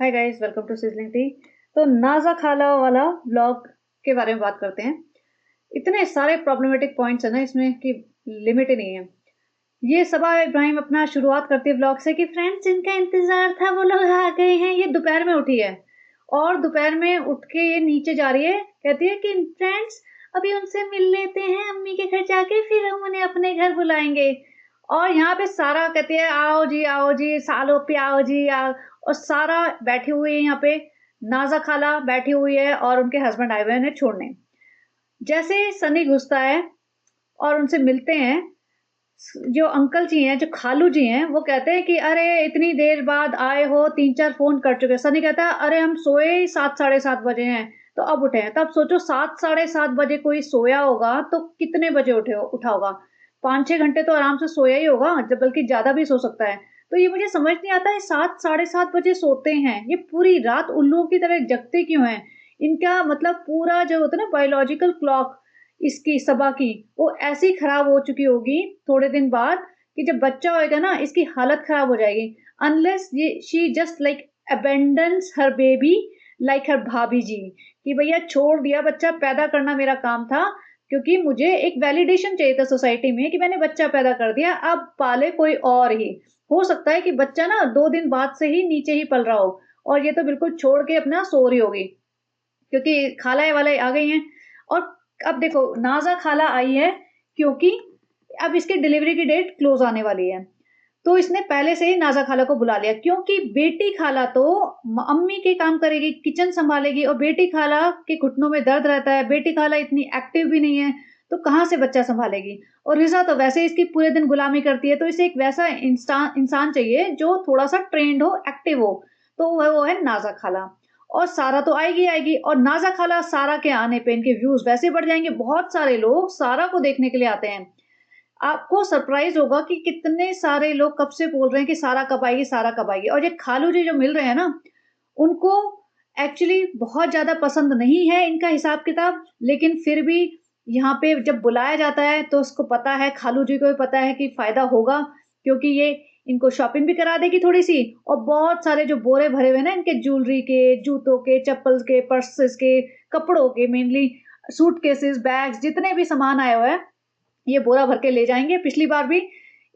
Hi guys, welcome to sizzling tea. तो नाज़ा खाला वाला व्लॉग के बारे में बात करते हैं। इतने सारे प्रॉब्लमेटिक पॉइंट्स हैं ना इसमें कि लिमिट ही नहीं है। ये सबा इब्राहिम अपना शुरुआत करती है व्लॉग से कि फ्रेंड्स जिनका इंतजार था वो लोग आ गए हैं। ये दोपहर में उठी है और दोपहर में उठ के ये नीचे जा रही है, कहती है कि फ्रेंड्स अभी उनसे मिल लेते हैं अम्मी के घर जाके, फिर हम उन्हें अपने घर बुलाएंगे। और यहाँ पे सारा कहती है आओ जी सालों पे आओ जी आओ। और सारा बैठी हुई है यहाँ पे, नाज़ा खाला बैठी हुई है और उनके हस्बैंड आए हुए हैं उन्हें छोड़ने। जैसे ही सनी घुसता है और उनसे मिलते हैं, जो अंकल जी हैं, जो खालू जी हैं, वो कहते हैं कि अरे इतनी देर बाद आए हो, 3-4 फ़ोन कर चुके हैं। सनी कहता है अरे हम सोए ही 7 साढ़े 7 बजे हैं, तो अब उठे हैं। तब सोचो 7 साढ़े 7 बजे कोई सोया होगा तो कितने बजे उठा होगा? 5-6 घंटे तो आराम से सोया ही होगा, जब बल्कि ज़्यादा भी सो सकता है। तो ये मुझे समझ नहीं आता है 7 साढ़े 7 बजे सोते हैं, ये पूरी रात उल्लुओं की तरह जगते क्यों हैं? इनका मतलब पूरा जो होता है ना बायोलॉजिकल क्लॉक इसकी सबा की, वो ऐसी खराब हो चुकी होगी थोड़े दिन बाद कि जब बच्चा होएगा ना इसकी हालत खराब हो जाएगी। अनलेस ये she just like abundance her baby like her bhabhi ji, कि भैया छोड़ दिया, बच्चा पैदा करना मेरा काम था, क्योंकि मुझे एक वैलिडेशन चाहिए था सोसाइटी में कि मैंने बच्चा पैदा कर दिया, अब पाले कोई और ही। हो सकता है कि बच्चा ना 2 दिन बाद से ही नीचे ही पल रहा हो और ये तो बिल्कुल छोड़ के अपना सो रही होगी, क्योंकि खाला-वाला आ गई हैं। और अब देखो नाज़ा खाला आई है क्योंकि अब इसकी डिलीवरी की डेट क्लोज़ आने वाली है। तो इसने पहले से ही नाज़ा खाला को बुला लिया, क्योंकि बेटी खाला तो अम्मी के काम करेगी, किचन सँभालेगी, और बेटी खाला के घुटनों में दर्द रहता है, बेटी खाला इतनी एक्टिव भी नहीं है, तो कहाँ से बच्चा सँभालेगी? और रिज़ा तो वैसे ही इसकी पूरे दिन गुलामी करती है, तो इसे एक वैसा इंसान चाहिए जो थोड़ा-सा ट्रेन्ड हो, एक्टिव हो, तो वो है नाज़ा खाला। और सारा तो आएगी और नाज़ा खाला सारा के आने पे इनके व्यूज़ वैसे बढ़ जाएँगे, बहुत सारे लोग सारा को देखने के लिए आते हैं। आपको सरप्राइज़ होगा कि कितने सारे लोग कब से बोल रहे हैं कि सारा कब आएगी, सारा कब आएगी। और ये खालू जी जो मिल रहे हैं ना, उनको एक्चुअली बहुत ज़्यादा पसंद नहीं है इनका हिसाब-किताब, लेकिन फिर भी यहाँ पे जब बुलाया जाता है तो उसको पता है, खालू जी को भी पता है कि फ़ायदा होगा, क्योंकि ये इनको शॉपिंग भी करा देगी थोड़ी-सी, और बहुत सारे जो बोरे भरे हुए हैं ना इनके ज्वेलरी के, जूतों के, चप्पल के, पर्सेस के, कपड़ों के, मेनली सूटकेसेस, बैग्स, जितने भी सामान आए हुए हैं ये बोरा भर के ले जाएँगे। पिछली बार भी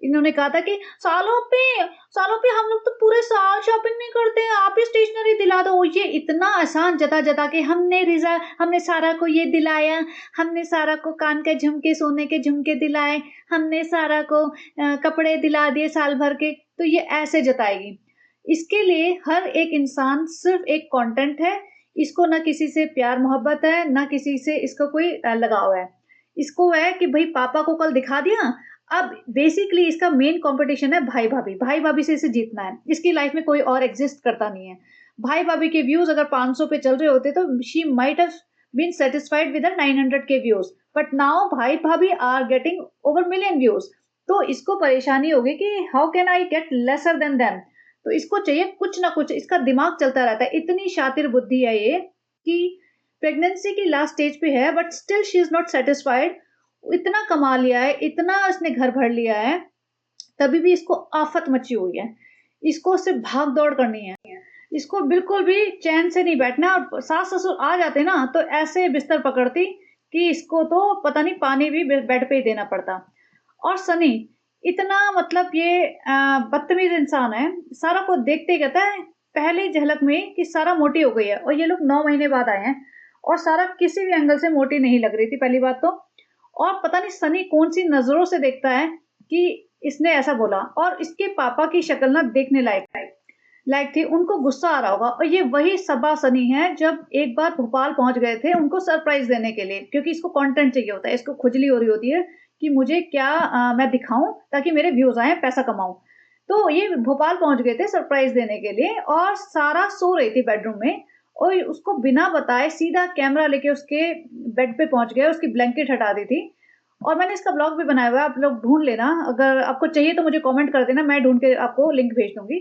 इन्होंने कहा था कि सालों पे हम लोग तो पूरे साल शॉपिंग नहीं करते हैं, आप ही स्टेशनरी दिला दो। ये इतना आसान जता-जता के हमने सारा को ये दिलाया, हमने सारा को कान के झुमके, सोने के झुमके दिलाए, हमने सारा को कपड़े दिला दिए साल भर के, तो ये ऐसे जताएगी। इसके लिए हर एक इंसान सिर्फ़ एक कंटेंट है, इसको ना किसी से प्यार-मोहब्बत है, ना किसी से इसका कोई लगाव है। इसको है कि भई पापा को कल दिखा दिया, अब बेसिकली इसका मेन कॉम्पिटिशन है भाई-भाभी, भाई-भाभी से इसे जीतना है। इसकी लाइफ में कोई और एक्सिस्ट करता नहीं है। भाई-भाभी के व्यूज़ अगर 500 पे चल रहे होते तो she might have been satisfied with the 900 K views, but now भाई-भाभी are getting over million views. तो इसको परेशानी होगी कि how can I get lesser than them? तो इसको चाहिए कुछ ना कुछ, इसका दिमाग चलता रहता है। इतनी शातिर बुद्धि है ये कि प्रेगनेंसी की लास्ट स्टेज पे है but still she is not satisfied. इतना कमा लिया है, इतना इसने घर भर लिया है, तभी भी इसको आफ़त मची हुई है। इसको सिर्फ़ भाग-दौड़ करनी है। इसको बिल्कुल भी चैन से नहीं बैठना, और सास-ससुर आ जाते ना तो ऐसे बिस्तर पकड़ती कि इसको तो पता नहीं पानी भी बेड पे ही देना पड़ता। और सनी इतना मतलब ये बदतमीज़ इंसान है, सारा को देखते ही कहता है पहली झलक में कि सारा मोटी हो गई है, और ये लोग 9 महीने बाद आए हैं और सारा किसी भी एंगल से मोटी नहीं लग रही थी पहली बात तो। और पता नहीं सनी कौन-सी नज़रों से देखता है कि इसने ऐसा बोला, और इसके पापा की शक्ल ना देखने लायक थी, उनको गुस्सा आ रहा होगा। और ये वही सबा सनी है जब एक बार भोपाल पहुँच गए थे उनको सरप्राइज़ देने के लिए, क्योंकि इसको कंटेंट चाहिए होता है, इसको खुजली हो रही होती है कि मुझे क्या मैं दिखाऊँ ताकि मेरे व्यूज़ आएँ, पैसा कमाऊँ। तो ये भोपाल पहुँच गए थे सरप्राइज़ देने के लिए और सारा सो रही थी बेडरूम में, और उसको बिना बताए सीधा कैमरा लेके उसके बेड पे पहुँच गए, उसकी ब्लैंकेट हटा दी थी। और मैंने इसका ब्लॉग भी बनाया हुआ है, आप लोग ढूँढ लेना, अगर आपको चाहिए तो मुझे कमेंट कर देना, मैं ढूँढ के आपको लिंक भेज दूँगी।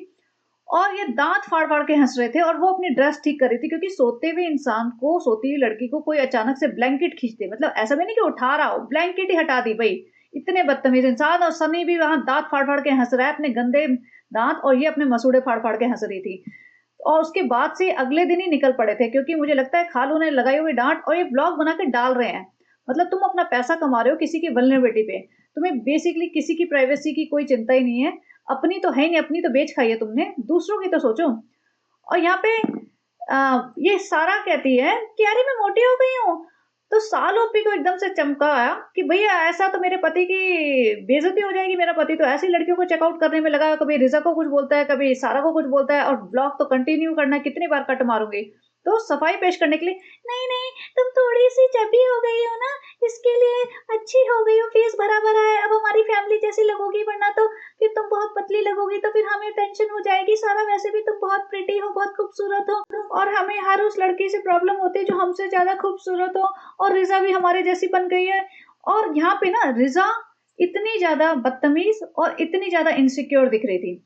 और ये दाँत फाड़-फाड़ के हँस रहे थे और वो अपनी ड्रेस ठीक कर रही थी, क्योंकि सोते हुए इंसान को, सोती हुई लड़की को कोई अचानक से ब्लैंकेट खींच दे, मतलब ऐसा भी नहीं कि उठा रहा हो, ब्लैंकेट ही हटा दी भई। इतने बदतमीज़ इंसान, और सनी भी वहाँ दाँत फाड़-फाड़ के हँस रहा है अपने गंदे दाँत, और ये अपने मसूड़े फाड़-फाड़ के हँस रही थी। और उसके बाद से अगले दिन ही निकल पड़े थे, क्योंकि मुझे लगता है खालू ने लगाई हुई डाँट और ये व्लॉग बना के डाल रहे हैं। मतलब तुम अपना पैसा कमा रहे हो किसी की वल्नरेबिलिटी पे। तुम्हें बेसिकली किसी की प्राइवेसी की कोई चिंता ही नहीं है। अपनी तो है ही नहीं, अपनी तो बेच खाई है तुमने, दूसरों की तो सोचो। और यहाँ पे ये सारा कहती है कि अरे मैं मोटी हो गई हूँ। तो साल ओपी को एकदम से चमका आया कि भैया ऐसा तो मेरे पति की बेइज्जती हो जाएगी। मेरा पति तो ऐसी लड़कियों को चेकआउट करने में लगा है, कभी रिजा को कुछ बोलता है, कभी सारा को कुछ बोलता है, और ब्लॉग तो कंटिन्यू करना है, कितनी बार कट मारूंगी। तो सफाई पेश करने के लिए, नहीं नहीं तुम थोड़ी सी चबी हो गई हो ना, इसके लिए अच्छी हो गई हो, फेस भरा भरा है, अब हमारी फैमिली जैसी लगोगी, वरना तो फिर तुम बहुत पतली लगोगी, तो फिर हमें टेंशन हो जाएगी। सारा वैसे भी तुम बहुत प्रिटी हो, बहुत खूबसूरत हो, और हमें हर उस लड़की से प्रॉब्लम होती है जो हमसे ज्यादा खूबसूरत हो, और रिजा भी हमारे जैसी बन गई है। और यहाँ पे ना रिजा इतनी ज्यादा बदतमीज और इतनी ज्यादा इनसिक्योर दिख रही थी।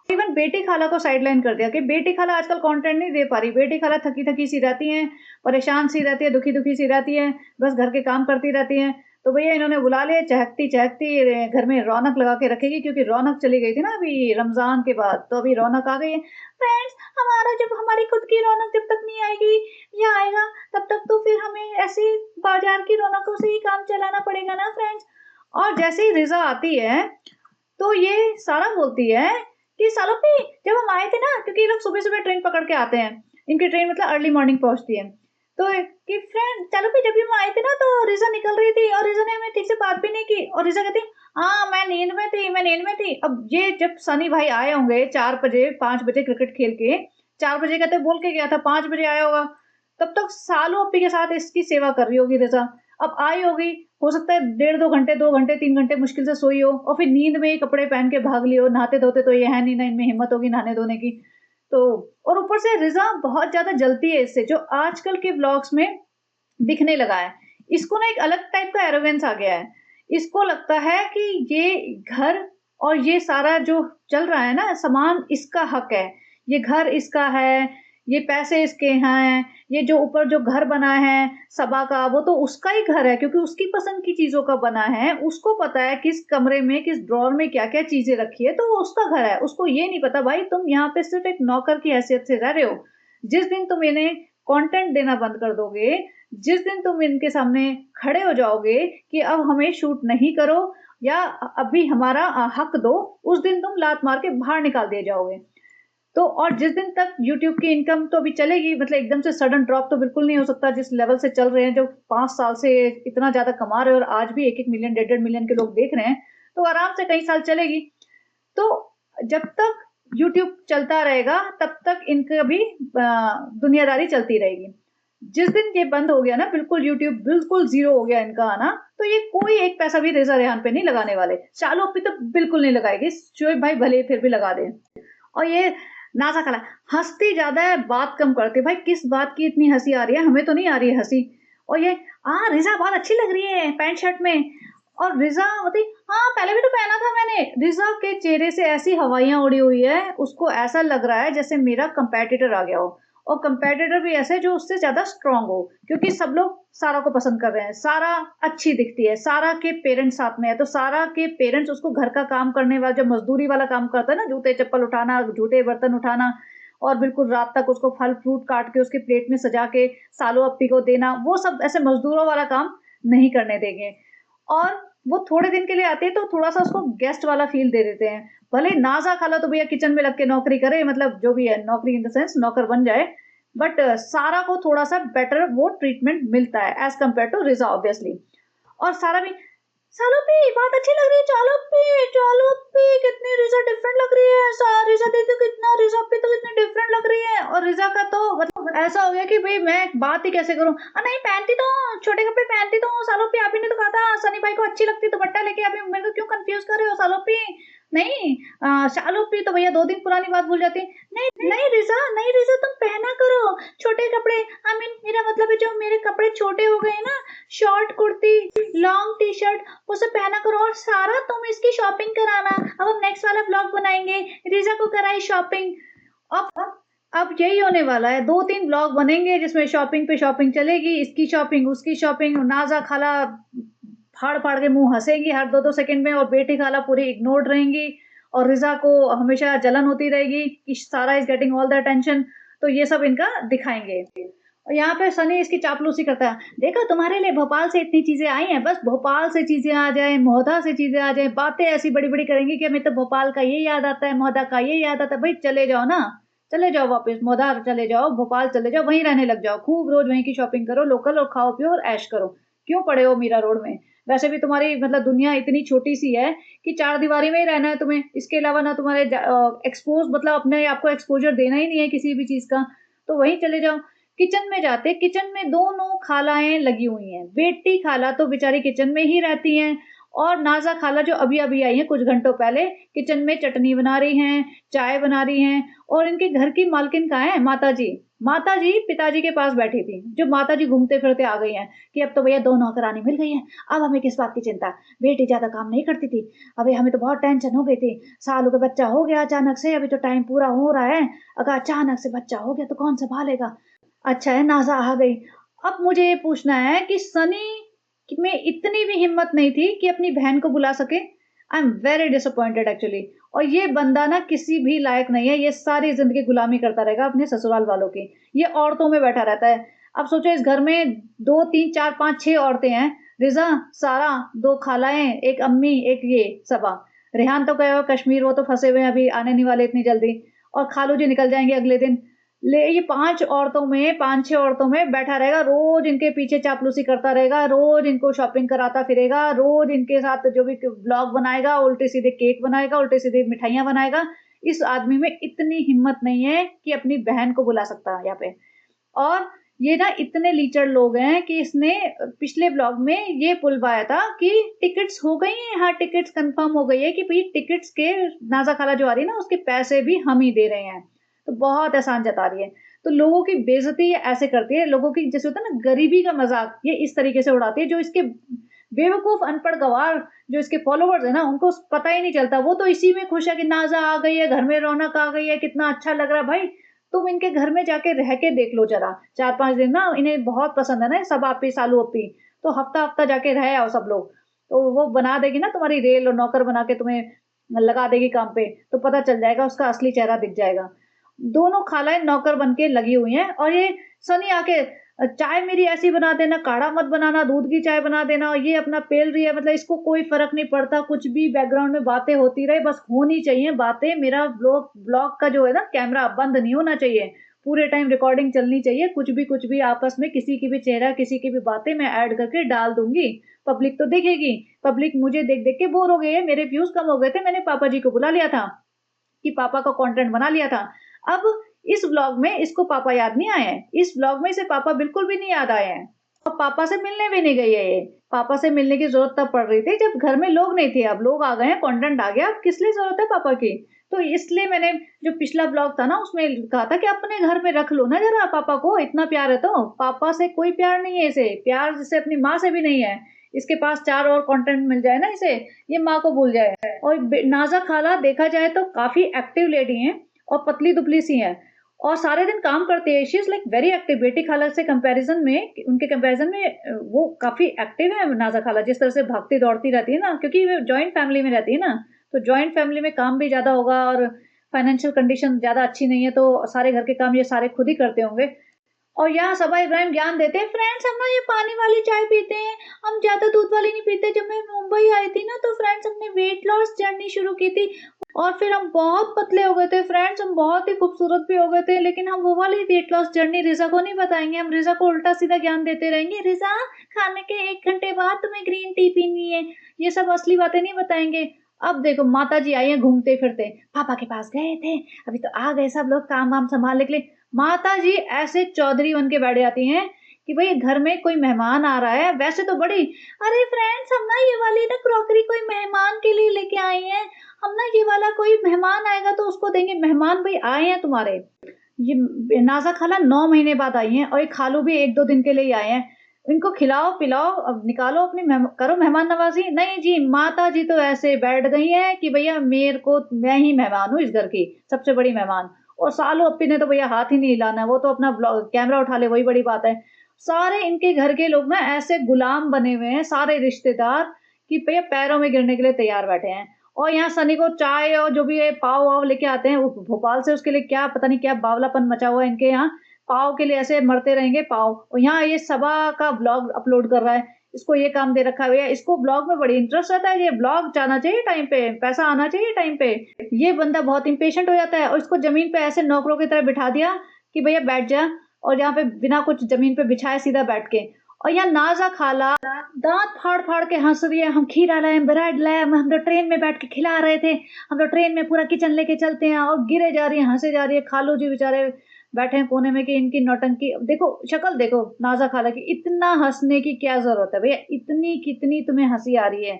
इवन बेटी खाला को साइडलाइन कर दिया कि बेटी खाला आजकल कंटेंट नहीं दे पा रही, बेटी खाला थकी थकी सी रहती हैं, परेशान सी रहती है, दुखी दुखी सी रहती है, बस घर के काम करती रहती हैं। तो भैया इन्होंने बुला लिया, चहकती चहकती घर में रौनक लगा के रखेगी, क्योंकि रौनक चली गई थी ना अभी रमजान के बाद, तो अभी रौनक आ गई है। फ्रेंड्स, हमारा जब हमारी खुद की रौनक जब तक नहीं आएगी या आएगा, तब तक तो फिर हमें ऐसे बाजार की रौनकों से ही काम चलाना पड़ेगा ना फ्रेंड्स। और जैसे ही रिजा आती है तो ये सारा बोलती है कि सालों पे जब हम आए थे ना, क्योंकि ये लोग सुबह सुबह ट्रेन पकड़ के आते हैं, इनकी ट्रेन मतलब अर्ली मॉर्निंग पहुंचती है, तो कि फ्रेंड चलो पे जब भी हम आए थे ना तो रिजा निकल रही थी और रिजा ने हमें ठीक से बात भी नहीं की, और रिजा कहती हाँ मैं नींद में थी, मैं नींद में थी। अब ये जब सनी भाई आए होंगे 4 बजे 5 बजे क्रिकेट खेल के, 4 बजे कहते बोल के गया था, 5 बजे आया होगा, तब तक सालू अप्पी के साथ इसकी सेवा कर रही होगी रिजा। अब आई होगी, हो सकता है 1.5 2 घंटे 2 घंटे 3 घंटे मुश्किल से सोई हो, और फिर नींद में ही कपड़े पहन के भाग लियो, नहाते धोते तो ये है नहीं ना इनमें हिम्मत होगी नहाने धोने की। तो और ऊपर से रिजा बहुत ज्यादा जलती है इससे, जो आजकल के व्लॉग्स में दिखने लगा है। इसको ना एक अलग टाइप का एरोगेंस आ गया है। इसको लगता है कि ये घर और ये सारा जो चल रहा है ना सामान इसका हक है, ये घर इसका है, ये पैसे इसके हैं, ये जो ऊपर जो घर बना है सबा का, वो तो उसका ही घर है, क्योंकि उसकी पसंद की चीजों का बना है। उसको पता है किस कमरे में किस ड्रॉर में क्या क्या चीजें रखी है, तो वो उसका घर है। उसको ये नहीं पता भाई तुम यहाँ पे सिर्फ एक नौकर की हैसियत से रह रहे हो। जिस दिन तुम इन्हें कंटेंट देना बंद कर दोगे, जिस दिन तुम इनके सामने खड़े हो जाओगे कि अब हमें शूट नहीं करो या अभी हमारा हक दो, उस दिन तुम लात मार के बाहर निकाल दिए जाओगे। तो और जिस दिन तक यूट्यूब की इनकम तो अभी चलेगी, मतलब एकदम से सडन ड्रॉप तो बिल्कुल नहीं हो सकता, जिस लेवल से चल रहे हैं, जो 5 साल से इतना ज्यादा कमा रहे हैं और आज भी 1-1 मिलियन 1.5 मिलियन के लोग देख रहे हैं, तो आराम से कई साल चलेगी। तो जब तक यूट्यूब चलता रहेगा तब तक इनका भी दुनियादारी चलती रहेगी। जिस दिन ये बंद हो गया ना, बिल्कुल यूट्यूब बिल्कुल जीरो हो गया इनका आना, तो ये कोई एक पैसा भी रेजा रेहान पे नहीं लगाने वाले। चालू पे तो बिल्कुल नहीं लगाएगी, शोएब भाई भले फिर भी लगा दे। और ये नाजा खाला हंसती ज्यादा है बात कम करती। भाई किस बात की इतनी हंसी आ रही है, हमें तो नहीं आ रही है हंसी। और ये रिजा बहुत अच्छी लग रही है पैंट शर्ट में। और रिजा होती हाँ पहले भी तो पहना था मैंने। रिजा के चेहरे से ऐसी हवाइयां उड़ी हुई है, उसको ऐसा लग रहा है जैसे मेरा कंपेटिटर आ गया हो, और कंपेटिटर भी ऐसे जो उससे ज्यादा स्ट्रांग हो, क्योंकि सब लोग सारा को पसंद कर रहे हैं। सारा अच्छी दिखती है, सारा के पेरेंट्स साथ में है, तो सारा के पेरेंट्स उसको घर का काम करने वाला, जो मजदूरी वाला काम करता है ना, जूते चप्पल उठाना, जूठे बर्तन उठाना, और बिल्कुल रात तक उसको फल फ्रूट काट के उसके प्लेट में सजा के सालो अप्पी को देना, वो सब ऐसे मजदूरों वाला काम नहीं करने देंगे। और वो थोड़े दिन के लिए आते हैं तो थोड़ा सा उसको गेस्ट वाला फील दे देते हैं। भले नाजा खाला तो भैया किचन में लग के नौकरी करे, मतलब जो भी है नौकरी इन द सेंस नौकर बन जाए, बट सारा को थोड़ा सा बेटर वो ट्रीटमेंट मिलता है as compared to Riza obviously. और सारा भी सालो पे बहुत अच्छी लग रही है, चालो पे कितनी रिजा डिफरेंट लग रही है, रिजा दीदी कितना, रिजा पे तो कितनी डिफरेंट लग रही है। और रिजा का तो मतलब ऐसा हो गया कि भाई मैं बात ही कैसे करूं। नहीं पहनती तो छोटे कपड़े पहनती तो सालो पे, आप ही ने तो कहा था सनी भाई को अच्छी लगती दुपट्टा लेके, अभी मेरे को क्यों कंफ्यूज कर रहे हो सालो पे। नहीं शालो पे तो भैया 2 दिन पुरानी बात भूल जाती। नहीं नहीं रिजा तुम पहना करो छोटे कपड़े, आई मीन मेरा मतलब है जो मेरे कपड़े छोटे हो गए ना, short kurti long T shirt वो सब पहना करो। और सारा तुम इसकी शॉपिंग कराना, अब हम नेक्स्ट वाला ब्लॉग बनाएंगे, रिजा को कराई शॉपिंग। अब यही होने वाला है, 2-3 ब्लॉग बनेंगे जिसमें शॉपिंग पे शॉपिंग चलेगी, इसकी शॉपिंग उसकी शॉपिंग, नाजा खाला फाड़ फाड़ के मुंह हंसेगी हर 2-2 सेकंड में, और बेटी खाला पूरी इग्नोर्ड रहेंगी, और रिजा को हमेशा जलन होती रहेगी कि सारा is getting all the attention. तो ये सब इनका दिखाएंगे। और यहाँ पे सनी इसकी चापलूसी करता है, देखो तुम्हारे लिए भोपाल से इतनी चीजें आई हैं, बस भोपाल से चीजें आ जाए, मोहदा से चीजें आ जाए, बातें ऐसी बड़ी बड़ी करेंगी कि हमें तो भोपाल का ये याद आता है, मोहदा का ये याद आता है। भाई चले जाओ ना, चले जाओ वापस मोहदा चले जाओ, भोपाल चले जाओ, वहीं रहने लग जाओ, खूब रोज वहीं की शॉपिंग करो लोकल, और खाओ पियो और ऐश करो। क्यों पड़े हो मीरा रोड में? वैसे भी तुम्हारी मतलब दुनिया इतनी छोटी सी है कि 4 दीवारी में ही रहना है तुम्हें, इसके अलावा ना तुम्हारे एक्सपोज मतलब अपने आपको एक्सपोजर देना ही नहीं है किसी भी चीज का, तो वहीं चले जाओ। किचन में जाते, किचन में दोनों खालाएं लगी हुई हैं। बेटी खाला तो बेचारी किचन में ही रहती हैं, और नाजा खाला जो अभी अभी आई है कुछ घंटों पहले, किचन में चटनी बना रही हैं, चाय बना रही हैं। और इनके घर की मालकिन कहाँ है? माता जी। माता जी पिताजी के पास बैठी थी, जो माता जी घूमते फिरते आ गई हैं कि अब तो भैया 2 नौकरानी मिल गई हैं, अब हमें किस बात की चिंता। बेटी ज्यादा काम नहीं करती थी, अभी हमें तो बहुत टेंशन हो गई थी, सालों का बच्चा हो गया अचानक से, अभी तो टाइम पूरा हो रहा है, अगर अचानक से बच्चा हो गया तो कौन संभालेगा। अच्छा है नाज़ा आ गई। अब मुझे ये पूछना है कि सनी में इतनी भी हिम्मत नहीं थी कि अपनी बहन को बुला सके। I am very disappointed actually. और ये बंदा ना किसी भी लायक नहीं है, ये सारी जिंदगी गुलामी करता रहेगा अपने ससुराल वालों की, ये औरतों में बैठा रहता है। अब सोचो इस घर में 2 3 4 5 6 औरतें हैं, रिजा, सारा, 2 खालाएं, एक अम्मी, एक ये सबा। रेहान तो गए हुए कश्मीर, वो तो फंसे हुए हैं, अभी आने नहीं वाले इतनी जल्दी, और खालू जी निकल जाएंगे अगले दिन। ले ये 5 औरतों में 5-6 औरतों में बैठा रहेगा, रोज इनके पीछे चापलूसी करता रहेगा, रोज इनको शॉपिंग कराता फिरेगा, रोज इनके साथ जो भी ब्लॉग बनाएगा, उल्टे सीधे केक बनाएगा, उल्टे सीधे मिठाइयां बनाएगा। इस आदमी में इतनी हिम्मत नहीं है कि अपनी बहन को बुला सकता है यहाँ पे। और ये ना इतने लीचड़ लोग हैं कि इसने पिछले ब्लॉग में ये बुलवाया था कि टिकट्स हो गई हैं, हाँ टिकट्स कंफर्म हो गई है कि भाई टिकट्स के नाजा खाला जो आ रही है ना उसके पैसे भी हम ही दे रहे हैं। तो बहुत एहसान जता रही है। तो लोगों की बेइज्जती ये ऐसे करती है, लोगों की जैसे होता है ना गरीबी का मजाक, ये इस तरीके से उड़ाती है। जो इसके बेवकूफ अनपढ़ गवार जो इसके फॉलोवर्स है ना, उनको पता ही नहीं चलता, वो तो इसी में खुश है कि नाजा आ गई है, घर में रौनक आ गई है, कितना अच्छा लग रहा है। भाई तुम इनके घर में जाके रह के देख लो जरा, 4-5 दिन ना, इन्हें बहुत पसंद है ना सब आपी सालू अपी, तो हफ्ता हफ्ता जाके रह आओ सब लोग, तो वो बना देगी ना तुम्हारी रेल, और नौकर बना के तुम्हें लगा देगी काम पे, तो पता चल जाएगा, उसका असली चेहरा दिख जाएगा। दोनों खालाएं नौकर बन के लगी हुई हैं, और ये सनी आके चाय मेरी ऐसी बना देना, काढ़ा मत बनाना, दूध की चाय बना देना, और ये अपना पेल रही है, मतलब इसको कोई फर्क नहीं पड़ता, कुछ भी बैकग्राउंड में बातें होती रहे, बस होनी चाहिए बातें। मेरा ब्लॉग का जो है ना कैमरा बंद नहीं होना चाहिए, पूरे टाइम रिकॉर्डिंग चलनी चाहिए, कुछ भी आपस में किसी की भी चेहरा, किसी की भी बातें मैं ऐड करके डाल दूंगी, पब्लिक तो देखेगी। पब्लिक मुझे देख देख के बोर हो गई है, मेरे व्यूज कम हो गए थे, मैंने पापा जी को बुला लिया था कि पापा का कंटेंट बना लिया था। अब इस व्लॉग में इसको पापा याद नहीं आए हैं, इस व्लॉग में इसे पापा बिल्कुल भी नहीं याद आए हैं, और पापा से मिलने भी नहीं गई है ये। पापा से मिलने की जरूरत तब पड़ रही थी जब घर में लोग नहीं थे, अब लोग आ गए हैं, कंटेंट आ गया, अब किस लिए जरूरत है पापा की। तो इसलिए मैंने जो पिछला ब्लॉग था ना उसमें कहा था कि अपने घर में रख लो ना जरा पापा को, इतना प्यार है तो। पापा से कोई प्यार नहीं है इसे, प्यार जिसे अपनी माँ से भी नहीं है। इसके पास 4 और कंटेंट मिल जाए ना इसे, ये माँ को भूल जाए। और नाजा खाला देखा जाए तो काफी एक्टिव लेडी हैं, और पतली दुबली सी हैं, और सारे दिन काम करती है। She is like very active. बेटी खाला से कंपैरिजन में, उनके कंपैरिजन में वो काफी एक्टिव है नाजा खाला, जिस तरह से भागती दौड़ती रहती है ना, क्योंकि वो जॉइंट फैमिली में रहती है ना, तो जॉइंट फैमिली में काम भी ज्यादा होगा, और फाइनेंशियल कंडीशन ज्यादा अच्छी नहीं है, तो सारे घर के काम ये सारे खुद ही करते होंगे। और यहाँ सबा इब्राहिम ज्ञान देते हैं, फ्रेंड्स हम ना ये पानी वाली चाय पीते हैं, हम ज्यादा दूध वाली नहीं पीते। जब मैं मुंबई आई थी ना तो फ्रेंड्स हमने वेट लॉस जर्नी शुरू की थी, और फिर हम बहुत पतले हो गए थे फ्रेंड्स, हम बहुत ही खूबसूरत भी हो गए थे, लेकिन हम वो वाली वेट लॉस जर्नी रिजा को नहीं बताएंगे, हम रिजा को उल्टा सीधा ज्ञान देते रहेंगे। रिजा खाने के 1 घंटे बाद तुम्हें ग्रीन टी पीनी है, ये सब असली बातें नहीं बताएंगे। अब देखो माता जी आई है घूमते फिरते, पापा के पास गए थे, अभी तो आ गए सब लोग काम वाम संभालने के लिए। माता जी ऐसे चौधरी बन के बैठ जाती हैं कि भाई घर में कोई मेहमान आ रहा है, वैसे तो बड़ी, अरे फ्रेंड्स हम ना ये वाली ना क्रॉकरी कोई मेहमान के लिए लेके आई हैं, हम ना ये वाला कोई मेहमान आएगा तो उसको देंगे। मेहमान भाई आए हैं तुम्हारे, ये नाजा खाला 9 महीने बाद आई हैं, और ये खालू भी 1-2 दिन के लिए ही आए हैं। इनको खिलाओ पिलाओ, अब निकालो अपनी करो मेहमान नवाजी। नहीं जी, माता जी तो ऐसे बैठ गई हैं कि भैया मेरे को, मैं ही मेहमान हूँ इस घर की, सबसे बड़ी मेहमान। और सालू अप्पी ने तो भैया हाथ ही नहीं हिलाना, वो तो अपना कैमरा उठा ले वही बड़ी बात है। सारे इनके घर के लोग ना ऐसे गुलाम बने हुए हैं, सारे रिश्तेदार, कि भैया पैरों में गिरने के लिए तैयार बैठे हैं। और यहाँ सनी को चाय और जो भी है पाव वाव लेके आते हैं, वो भोपाल से उसके लिए क्या पता नहीं क्या बावलापन मचा हुआ है इनके यहाँ, पाव के लिए ऐसे मरते रहेंगे पाव। और यहाँ ये सबा का ब्लॉग अपलोड कर रहा है, इसको ये काम दे रखा है भैया, इसको ब्लॉग में बड़ी इंटरेस्ट रहता है, ये ब्लॉग जाना चाहिए टाइम पे, पैसा आना चाहिए टाइम पे। ये बंदा बहुत इम्पेशेंट हो जाता है और इसको जमीन पे ऐसे नौकरों की तरह बिठा दिया कि भैया बैठ जा, और यहाँ पे बिना कुछ जमीन पे बिछाए सीधा बैठ के। और यहाँ नाजा खाला दांत फाड़ फाड़ के हंस रही है, हम खीरा लाए, हम ब्रेड लाए, हम तो ट्रेन में बैठ के खिला रहे थे, हम तो ट्रेन में पूरा किचन लेके चलते हैं, और गिरे जा रही है, हंसे जा रही है। खालू जी बेचारे बैठे हैं कोने में कि इनकी नौटंकी देखो, शक्ल देखो नाजा खाला की, इतना हंसने की क्या जरूरत है भैया, इतनी कितनी तुम्हें हंसी आ रही है।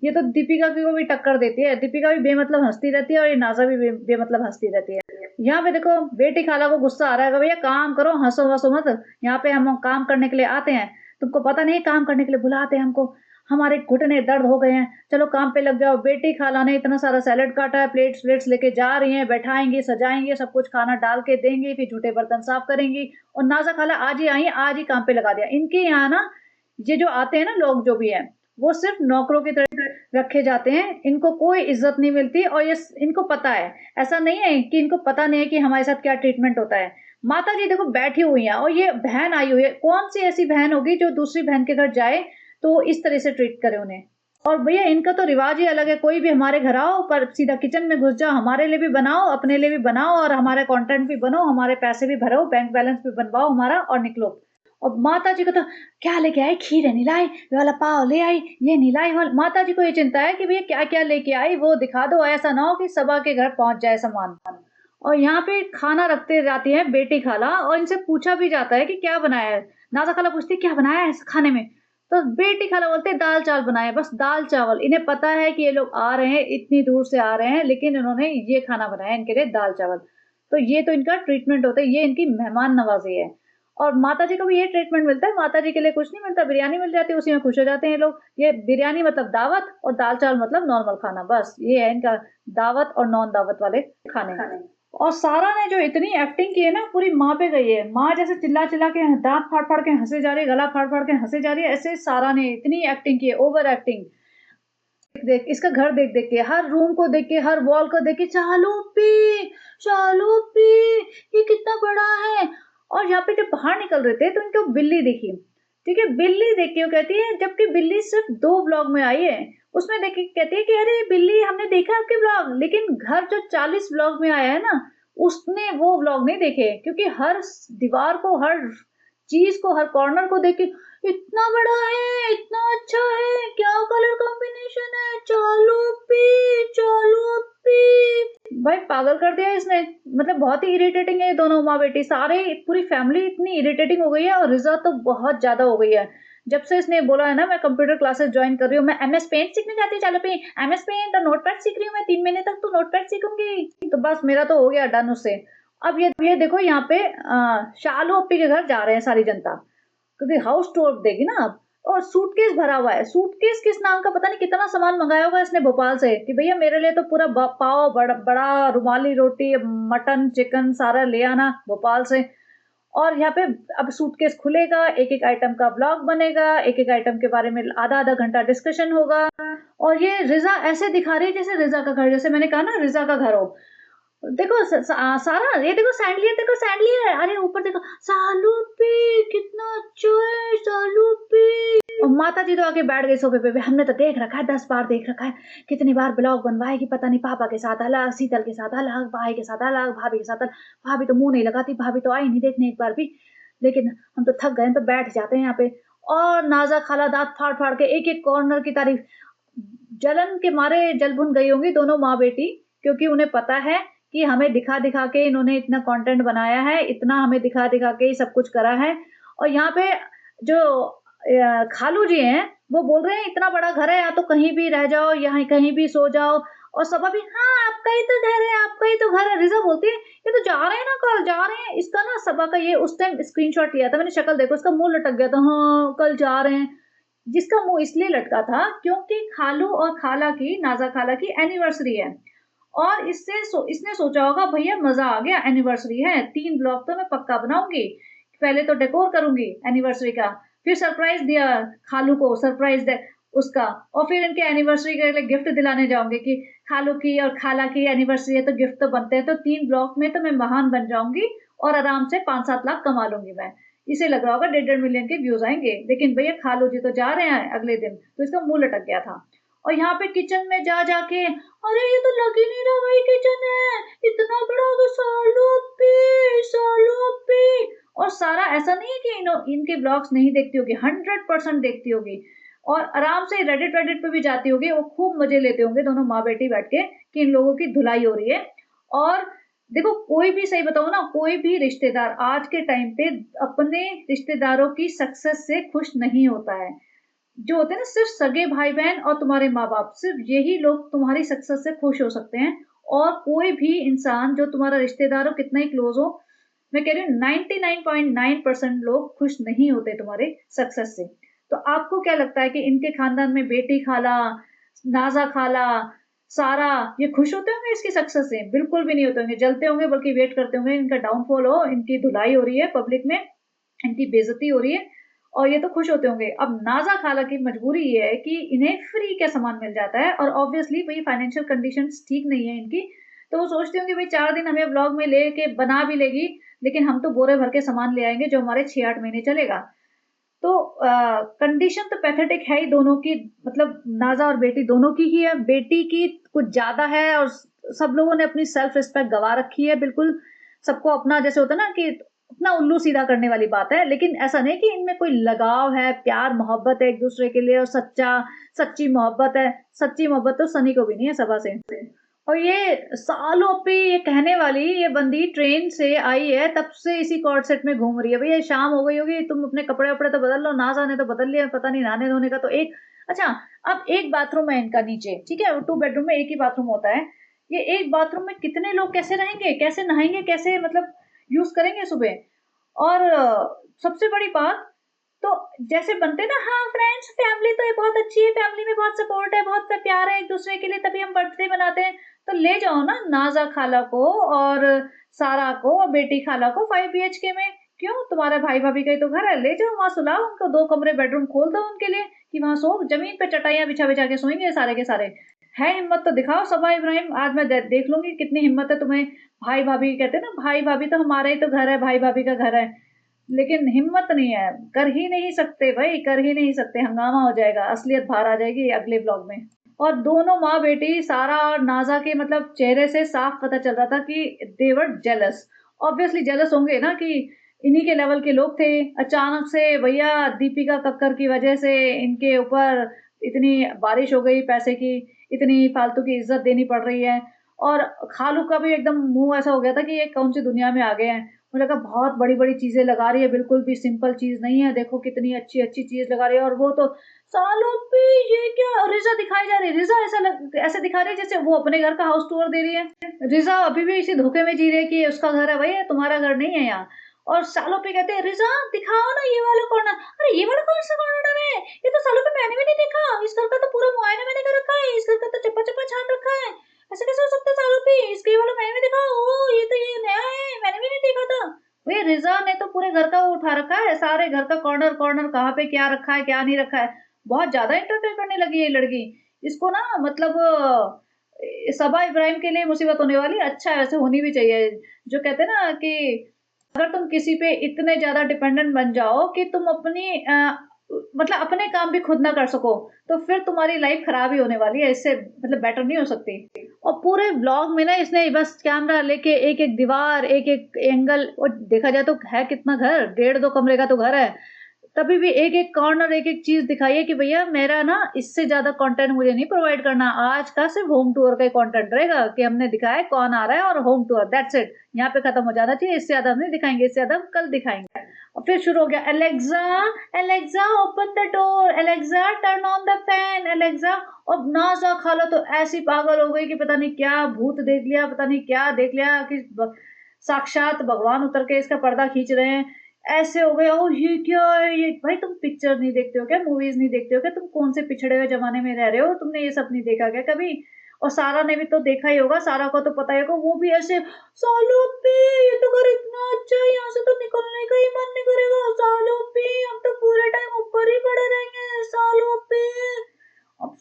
ये तो दीपिका को भी टक्कर देती है, दीपिका भी बेमतलब हंसती रहती है और ये नाजा भी बेमतलब हंसती रहती है। यहाँ पे देखो बेटी खाला को गुस्सा आ रहा है, भैया काम करो, हंसो हंसो मत, यहाँ पे हम काम करने के लिए आते हैं, तुमको पता नहीं काम करने के लिए बुलाते हैं हमको, हमारे घुटने दर्द हो गए हैं, चलो काम पे लग जाओ। बेटी खाला ने इतना सारा सैलेड काटा है, प्लेट्स प्लेट्स लेके जा रही हैं, बैठाएंगी, सजाएंगे, सब कुछ खाना डाल के देंगी, फिर झूठे बर्तन साफ करेंगी। और नाजा खाला आज ही आई, आज ही काम पे लगा दिया। इनके यहाँ ना ये जो आते हैं ना लोग जो भी है, वो सिर्फ नौकरों की तरह रखे जाते हैं, इनको कोई इज्जत नहीं मिलती। और ये इनको पता है, ऐसा नहीं है कि इनको पता नहीं है कि हमारे साथ क्या ट्रीटमेंट होता है। माता जी देखो बैठी हुई हैं और ये बहन आई हुई है, कौन सी ऐसी बहन होगी जो दूसरी बहन के घर जाए तो इस तरह से ट्रीट करे उन्हें। और भैया इनका तो रिवाज ही अलग है, कोई भी हमारे घर आओ पर सीधा किचन में घुस जाओ, हमारे लिए भी बनाओ, अपने लिए भी बनाओ, और हमारे कंटेंट भी बनो, हमारे पैसे भी भरो, बैंक बैलेंस भी बनवाओ हमारा, और निकलो। और माता जी को तो क्या लेके आई, खीर नहीं लाई, ये वाला पाव ले आई, ये नहीं लाई। माता जी को ये चिंता है कि भैया क्या क्या लेके आई वो दिखा दो, ऐसा ना हो कि सबा के घर पहुंच जाए सामान। और यहाँ पे खाना रखते जाती है बेटी खाला, और इनसे पूछा भी जाता है कि क्या बनाया है। नाजा खाला पूछती है क्या बनाया है खाने में, तो बेटी खाला बोलते हैं दाल चावल बनाया, बस दाल चावल। इन्हें पता है कि ये लोग आ रहे हैं, इतनी दूर से आ रहे हैं, लेकिन इन्होंने ये खाना बनाया इनके लिए, दाल चावल। तो ये तो इनका ट्रीटमेंट होता है, ये इनकी मेहमान नवाजी है। और माता जी को भी ये ट्रीटमेंट मिलता है, माता जी के लिए कुछ नहीं मिलता, बिरयानी मिल जाती है, उसी में खुश हो जाते हैं लोग। ये बिरयानी मतलब दावत, और दाल चावल मतलब नॉर्मल खाना, बस ये है इनका दावत और नॉन दावत वाले खाने। और सारा ने जो इतनी एक्टिंग की है ना, पूरी माँ पे गई है। माँ जैसे चिल्ला चिल्ला के दांत फाड़ फाड़ के हंसे जा रही है, गला फाड़ फाड़ के हंसे जा रही है, ऐसे सारा ने इतनी एक्टिंग की है, ओवर एक्टिंग। देख इसका घर देख देख के, हर रूम को देख के, हर वॉल को देख के, चालू पी ये कितना बड़ा है। और यहाँ पे जब बाहर निकल रहे थे तो इनको बिल्ली दिखी, ठीक है, बिल्ली देख के वो कहती है, जबकि बिल्ली सिर्फ 2 ब्लॉग में आई है, उसमें देख के कहती है कि अरे बिल्ली हमने देखा आपके ब्लॉग, लेकिन घर जो 40 ब्लॉग में आया है ना, उसने वो ब्लॉग नहीं देखे, क्योंकि हर दीवार को, हर चीज को, हर कॉर्नर को देख के इतना बड़ा है, इतना अच्छा है, क्या कलर कॉम्बिनेशन है, चालू पी भाई पागल कर दिया इसने। मतलब बहुत ही इरिटेटिंग है ये दोनों माँ बेटी, सारे पूरी फैमिली इतनी इरिटेटिंग हो गई है। और रिजा तो बहुत ज्यादा हो गई है, जब से इसने बोला है ना मैं कंप्यूटर क्लासेस ज्वाइन कर रही हूँ, मैं एमएस पेंट सीखने जाती हूँ, चालू पे एमएस पेंट और नोटपैड सीख रही हूँ, मैं 3 महीने तक तो नोटपैड सीखूंगी। तो बस मेरा तो हो गया डन उससे। अब ये देखो यहाँ पे शालू अप्पी के घर जा रहे हैं सारी जनता, क्योंकि हाउस टूर देगी ना अब। और सूटकेस भरा हुआ है, सूटकेस किस नाम का पता नहीं, कितना सामान मंगाया होगा इसने भोपाल से कि भैया मेरे लिए तो पूरा पाव, बड़ा रुमाली रोटी, मटन चिकन सारा ले आना भोपाल से। और यहाँ पे अब सूटकेस खुलेगा, एक एक आइटम का ब्लॉग बनेगा, एक एक आइटम के बारे में आधा आधा घंटा डिस्कशन होगा। और ये रिजा ऐसे दिखा रही है जैसे रिजा का घर, जैसे मैंने कहा ना रिजा का घर हो। देखो सारा, ये देखो सैंडलियर, देखो सैंडलियर, अरे ऊपर देखो सालू पी कितना अच्छा है, सालू पी। और माता जी तो आके बैठ गई सोफे पे, हमने तो देख रखा है, 10 बार देख रखा है, कितनी बार ब्लॉग बनवाएगी पता नहीं, पापा के साथ अलग, शीतल के साथ अलग, भाई के साथ अलग, भाभी के साथ अलग। भाभी तो मुंह नहीं लगाती, भाभी तो आई नहीं देखने एक बार भी, लेकिन हम तो थक गए तो बैठ जाते हैं यहाँ पे। और नाजा खाला दांत फाड़ फाड़ के एक एक कॉर्नर की तारीफ, जलन के मारे जल भुन गई होंगी दोनों माँ बेटी, क्योंकि उन्हें पता है कि हमें दिखा दिखा के इन्होंने इतना कंटेंट बनाया है, इतना हमें दिखा दिखा के ही सब कुछ करा है। और यहाँ पे जो खालू जी हैं वो बोल रहे हैं इतना बड़ा घर है, यहाँ तो कहीं भी रह जाओ, यहाँ कहीं भी सो जाओ। और सबा भी हाँ आपका ही तो घर है, आपका ही तो घर है। रिजा बोलती है ये तो जा रहे हैं ना, कल जा रहे हैं। इसका ना सबा का ये उस टाइम स्क्रीनशॉट लिया था मैंने, शक्ल देखो इसका मुंह लटक गया था, हाँ कल जा रहे हैं। जिसका मुंह इसलिए लटका था क्योंकि खालू और खाला की, नाजा खाला की एनिवर्सरी है, और इसने सोचा होगा भैया मजा आ गया, एनिवर्सरी है, 3 ब्लॉग तो मैं पक्का बनाऊंगी, पहले तो डेकोर करूंगी एनिवर्सरी का, फिर सरप्राइज दिया खालू को, सरप्राइज दे। उसका, और फिर इनके एनिवर्सरी के लिए गिफ्ट दिलाने जाऊँगी कि खालू की और खाला की एनिवर्सरी है तो गिफ्ट तो बनते हैं, तो 3 ब्लॉक में तो मैं महान बन जाऊँगी और आराम से 5-7 लाख कमा लूँगी मैं। इसे लग रहा होगा 1.5 मिलियन के व्यूज़ आएँगे, लेकिन भैया खालू जी तो जा रहे हैं अगले दिन, तो इसका मुँह लटक गया था। और यहाँ पे किचन में जा के, अरे ये तो लग ही नहीं रहा वही किचन है, इतना बड़ा होगा सालों पे। और सारा ऐसा नहीं है कि इनके ब्लॉग्स नहीं देखती होगी, 100% देखती होगी और आराम से रेडिट पे भी जाती होगी। वो खूब मजे लेते होंगे दोनों माँ बेटी बैठ के कि इन लोगों की धुलाई हो रही है। और देखो, कोई भी, सही बताऊं ना, कोई भी रिश्तेदार आज के टाइम पे अपने रिश्तेदारों की सक्सेस से खुश नहीं होता है। जो होते हैं ना, सिर्फ सगे भाई बहन और तुम्हारे माँ बाप, सिर्फ यही लोग तुम्हारी सक्सेस से खुश हो सकते हैं। और कोई भी इंसान जो तुम्हारा रिश्तेदार हो, कितना ही क्लोज हो, मैं कह रही हूँ 99.9% लोग खुश नहीं होते तुम्हारे सक्सेस से। तो आपको क्या लगता है कि इनके खानदान में बेटी खाला, नाजा खाला, सारा, ये खुश होते होंगे इसकी सक्सेस से? बिल्कुल भी नहीं होते होंगे, जलते होंगे, बल्कि वेट करते होंगे इनका डाउनफॉल हो, इनकी धुलाई हो रही है पब्लिक में, इनकी बेइज्जती हो रही है, और ये तो खुश होते होंगे। अब नाज़ा खाला की मजबूरी ये है कि इन्हें फ्री का सामान मिल जाता है और ऑब्वियसली भई फाइनेंशियल कंडीशंस ठीक नहीं है इनकी, तो वो सोचती होंगी भई 4 दिन हमें व्लॉग में लेके बना भी लेगी, लेकिन हम तो बोरे भर के सामान ले आएँगे जो हमारे 6-8 महीने चलेगा। तो कंडीशन तो पैथेटिक है ही दोनों की, मतलब नाज़ा और बेटी दोनों की ही है। बेटी की कुछ ज़्यादा है और सब लोगों ने अपनी सेल्फ रिस्पेक्ट गँवा रखी है बिल्कुल। सबको अपना, जैसे होता है ना कि अपना उल्लू सीधा करने वाली बात है, लेकिन ऐसा नहीं कि इनमें कोई लगाव है, प्यार-मोहब्बत है एक-दूसरे के लिए और सच्ची मोहब्बत है। सच्ची मोहब्बत तो सनी को भी नहीं है सभा से। और ये सालों पे ये कहने वाली ये बंदी ट्रेन से आई है, तब से इसी कॉर्ड सेट में घूम रही है। भैया शाम हो गई होगी, तुम अपने कपड़े-वपड़े तो बदल लो, नाज़ा ने तो बदल लिया, पता नहीं नहाने-धोने का तो एक, अच्छा, अब एक बाथरूम है इनका नीचे, ठीक है? 2 बेडरूम में एक ही बाथरूम होता है। ये एक बाथरूम में कितने लोग कैसे रहेंगे? कैसे नहाएँगे? कैसे मतलब यूज़ करेंगे सुबह? और सबसे बड़ी बात, तो जैसे बनते हैं ना, हाँ फ्रेंड्स, फैमिली तो ये बहुत अच्छी है, फैमिली में बहुत सपोर्ट है, बहुत प्यार है एक दूसरे के लिए, तभी हम बर्थडे मनाते हैं। तो ले जाओ ना नाज़ा खाला को और सारा को और बेटी खाला को 5 बीएचके में। क्यों, तुम्हारे भाई भाभी का ही तो घर है, ले जाओ वहाँ सुलाओ उनको, 2 कमरे बेडरूम खोल दो उनके लिए कि वहाँ सो, जमीन पे चटाइयाँ बिछा-बिछा के सोएंगे सारे के सारे। है हिम्मत तो दिखाओ सबा इब्राहिम, आज मैं देख लूँगी कितनी हिम्मत है तुम्हें। भाई भाभी कहते हैं ना, भाई भाभी तो हमारा ही तो घर है, भाई भाभी का घर है। लेकिन हिम्मत नहीं है, कर ही नहीं सकते भाई, कर ही नहीं सकते, हंगामा हो जाएगा, असलियत बाहर आ जाएगी अगले ब्लॉग में। और दोनों माँ बेटी सारा और नाज़ा के मतलब चेहरे से साफ पता चल रहा था कि दे वर जेलस। ऑब्वियसली जेलस होंगे ना कि इन्हीं के लेवल के लोग थे, अचानक से भैया दीपिका कक्कर की वजह से इनके ऊपर इतनी बारिश हो गई पैसे की, इतनी फालतू की इज्जत देनी पड़ रही है। और खालू का भी एकदम मुँह ऐसा हो गया था कि ये कौन-सी दुनिया में आ गए हैं। मुझे लगा बहुत बड़ी-बड़ी चीज़ें लगा रही है, बिल्कुल भी सिंपल चीज़ नहीं है, देखो कितनी अच्छी-अच्छी चीज़ लगा रही है। और वो तो सालों पे ये क्या रिज़ा दिखाई जा रही है, रिज़ा ऐसे दिखा रही है जैसे वो अपने घर का हाउस टूर दे रही है। रिज़ा अभी भी इसी धोखे में जी रही है कि ये उसका घर है, भई तुम्हारा घर नहीं है यहाँ। और सालों पे कहते हैं, "रिज़ा दिखाओ ना ये वाला कॉर्नर।" अरे ये वाला कौन-सा कॉर्नर है? ये तो सालों पे मैंने भी नहीं देखा। इस घर का तो पूरा मुआयना मैंने कर रखा है, इस घर का तो चप्पा-चप्पा छान रखा है। ऐसे कैसे हो सकता है सालों पे? इसके ये वाला मैंने भी देखा। ओह! ये तो ये नया है, मैंने भी नहीं देखा था। भई रिज़ा ने तो पूरे घर का वो उठा रखा है, सारे घर का कॉर्नर-कॉर्नर, कहाँ पे क्या रखा है, क्या नहीं रखा है। बहुत ज़्यादा इंटरफेयर करने लगी है ये लड़की। इसको ना मतलब सबा इब्राहिम के लिए मुसीबत होने वाली है। अच्छा है, वैसे होनी भी चाहिए। जो कहते हैं ना कि अगर तुम किसी पे इतने ज़्यादा डिपेंडेंट बन जाओ कि तुम अपनी मतलब अपने काम भी खुद ना कर सको, तो फिर तुम्हारी लाइफ खराब ही होने वाली है, इससे मतलब बेटर नहीं हो सकती। और पूरे व्लॉग में ना इसने बस कैमरा लेके एक-एक दीवार, एक-एक एंगल, और देखा जाए तो है कितना घर, 1.5-2 कमरे का तो घर है। तभी भी एक-एक कॉर्नर, एक-एक चीज़ दिखाइए कि भैया मेरा ना इससे ज़्यादा कंटेंट मुझे नहीं प्रोवाइड करना। आज का सिर्फ़ होम टूर का ही कंटेंट रहेगा कि हमने दिखाया कौन आ रहा है और होम टूर, दैट्स इट। यहाँ पे खत्म हो जाना चाहिए, इससे ज़्यादा हम नहीं दिखाएँगे, इससे ज़्यादा हम कल दिखाएँगे। और फिर शुरू हो गया, Alexa, Alexa open the door, Alexa turn on the fan, Alexa. अब नाज़ा खाला तो ऐसी पागल हो गई कि पता नहीं क्या भूत देख लिया, पता नहीं क्या देख लिया कि साक्षात भगवान उतर के इसका पर्दा खींच रहे हैं। ऐसे हो गए, ओह ये क्या है ये? भाई तुम पिक्चर नहीं देखते हो क्या? मूवीज़ नहीं देखते हो क्या? तुम कौन से पिछड़े हुए ज़माने में रह रहे हो? तुमने ये सब नहीं देखा क्या कभी? और सारा ने भी तो देखा ही होगा, सारा को तो पता ही होगा, वो भी ऐसे, सालों पे ये तो घर इतना अच्छा है, यहाँ से तो निकलने का ही मन नहीं करेगा, सालों पे हम तो पूरे टाइम ऊपर ही पड़े रहेंगे, सालों पे।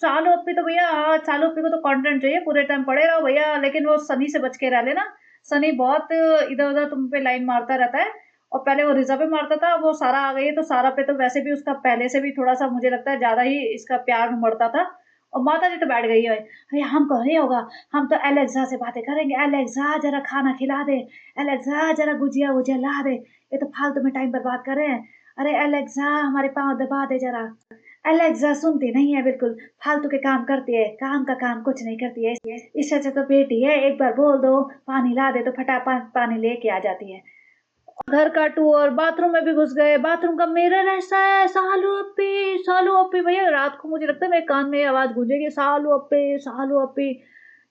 सालू अपी तो भैया, हाँ, सालू अपी को तो कंटेंट चाहिए, पूरे टाइम पड़े रहो भैया, लेकिन वो सनी से बच के रह लेना। सनी बहुत इधर-उधर तुम पे लाइन मारता रहता है, और पहले वो रिज़ा पे मारता था, वो सारा आ गई है, तो सारा पे तो वैसे भी उसका पहले से भी थोड़ा-सा मुझे लगता है ज़्यादा ही इसका प्यार उमड़ता था। और माता जी तो बैठ गई है, भैया हमको नहीं होगा, हम तो एलेक्सा से बातें करेंगे, एलेक्सा ज़रा खाना खिला दे, एलेक्सा ज़रा गुजिया-वुजिया ला दे, ये तो फालतू में टाइम बर्बाद कर रहे हैं। अरे एलेक्सा हमारे पाँव दबा दे ज़रा। एलेक्सा सुनती नहीं है बिल्कुल, फालतू के काम करती है, काम का काम कुछ नहीं करती है। इससे अच्छा तो बेटी है, एक बार बोल दो पानी ला दे तो फटाफट पानी लेके आ जाती है। घर का टूर, बाथरूम में भी घुस गए, बाथरूम का मिरर ऐसा है, सालू अप्पी भैया, रात को मुझे लगता है मेरे कान में ये आवाज गूंजेगी, सालू अप्पी।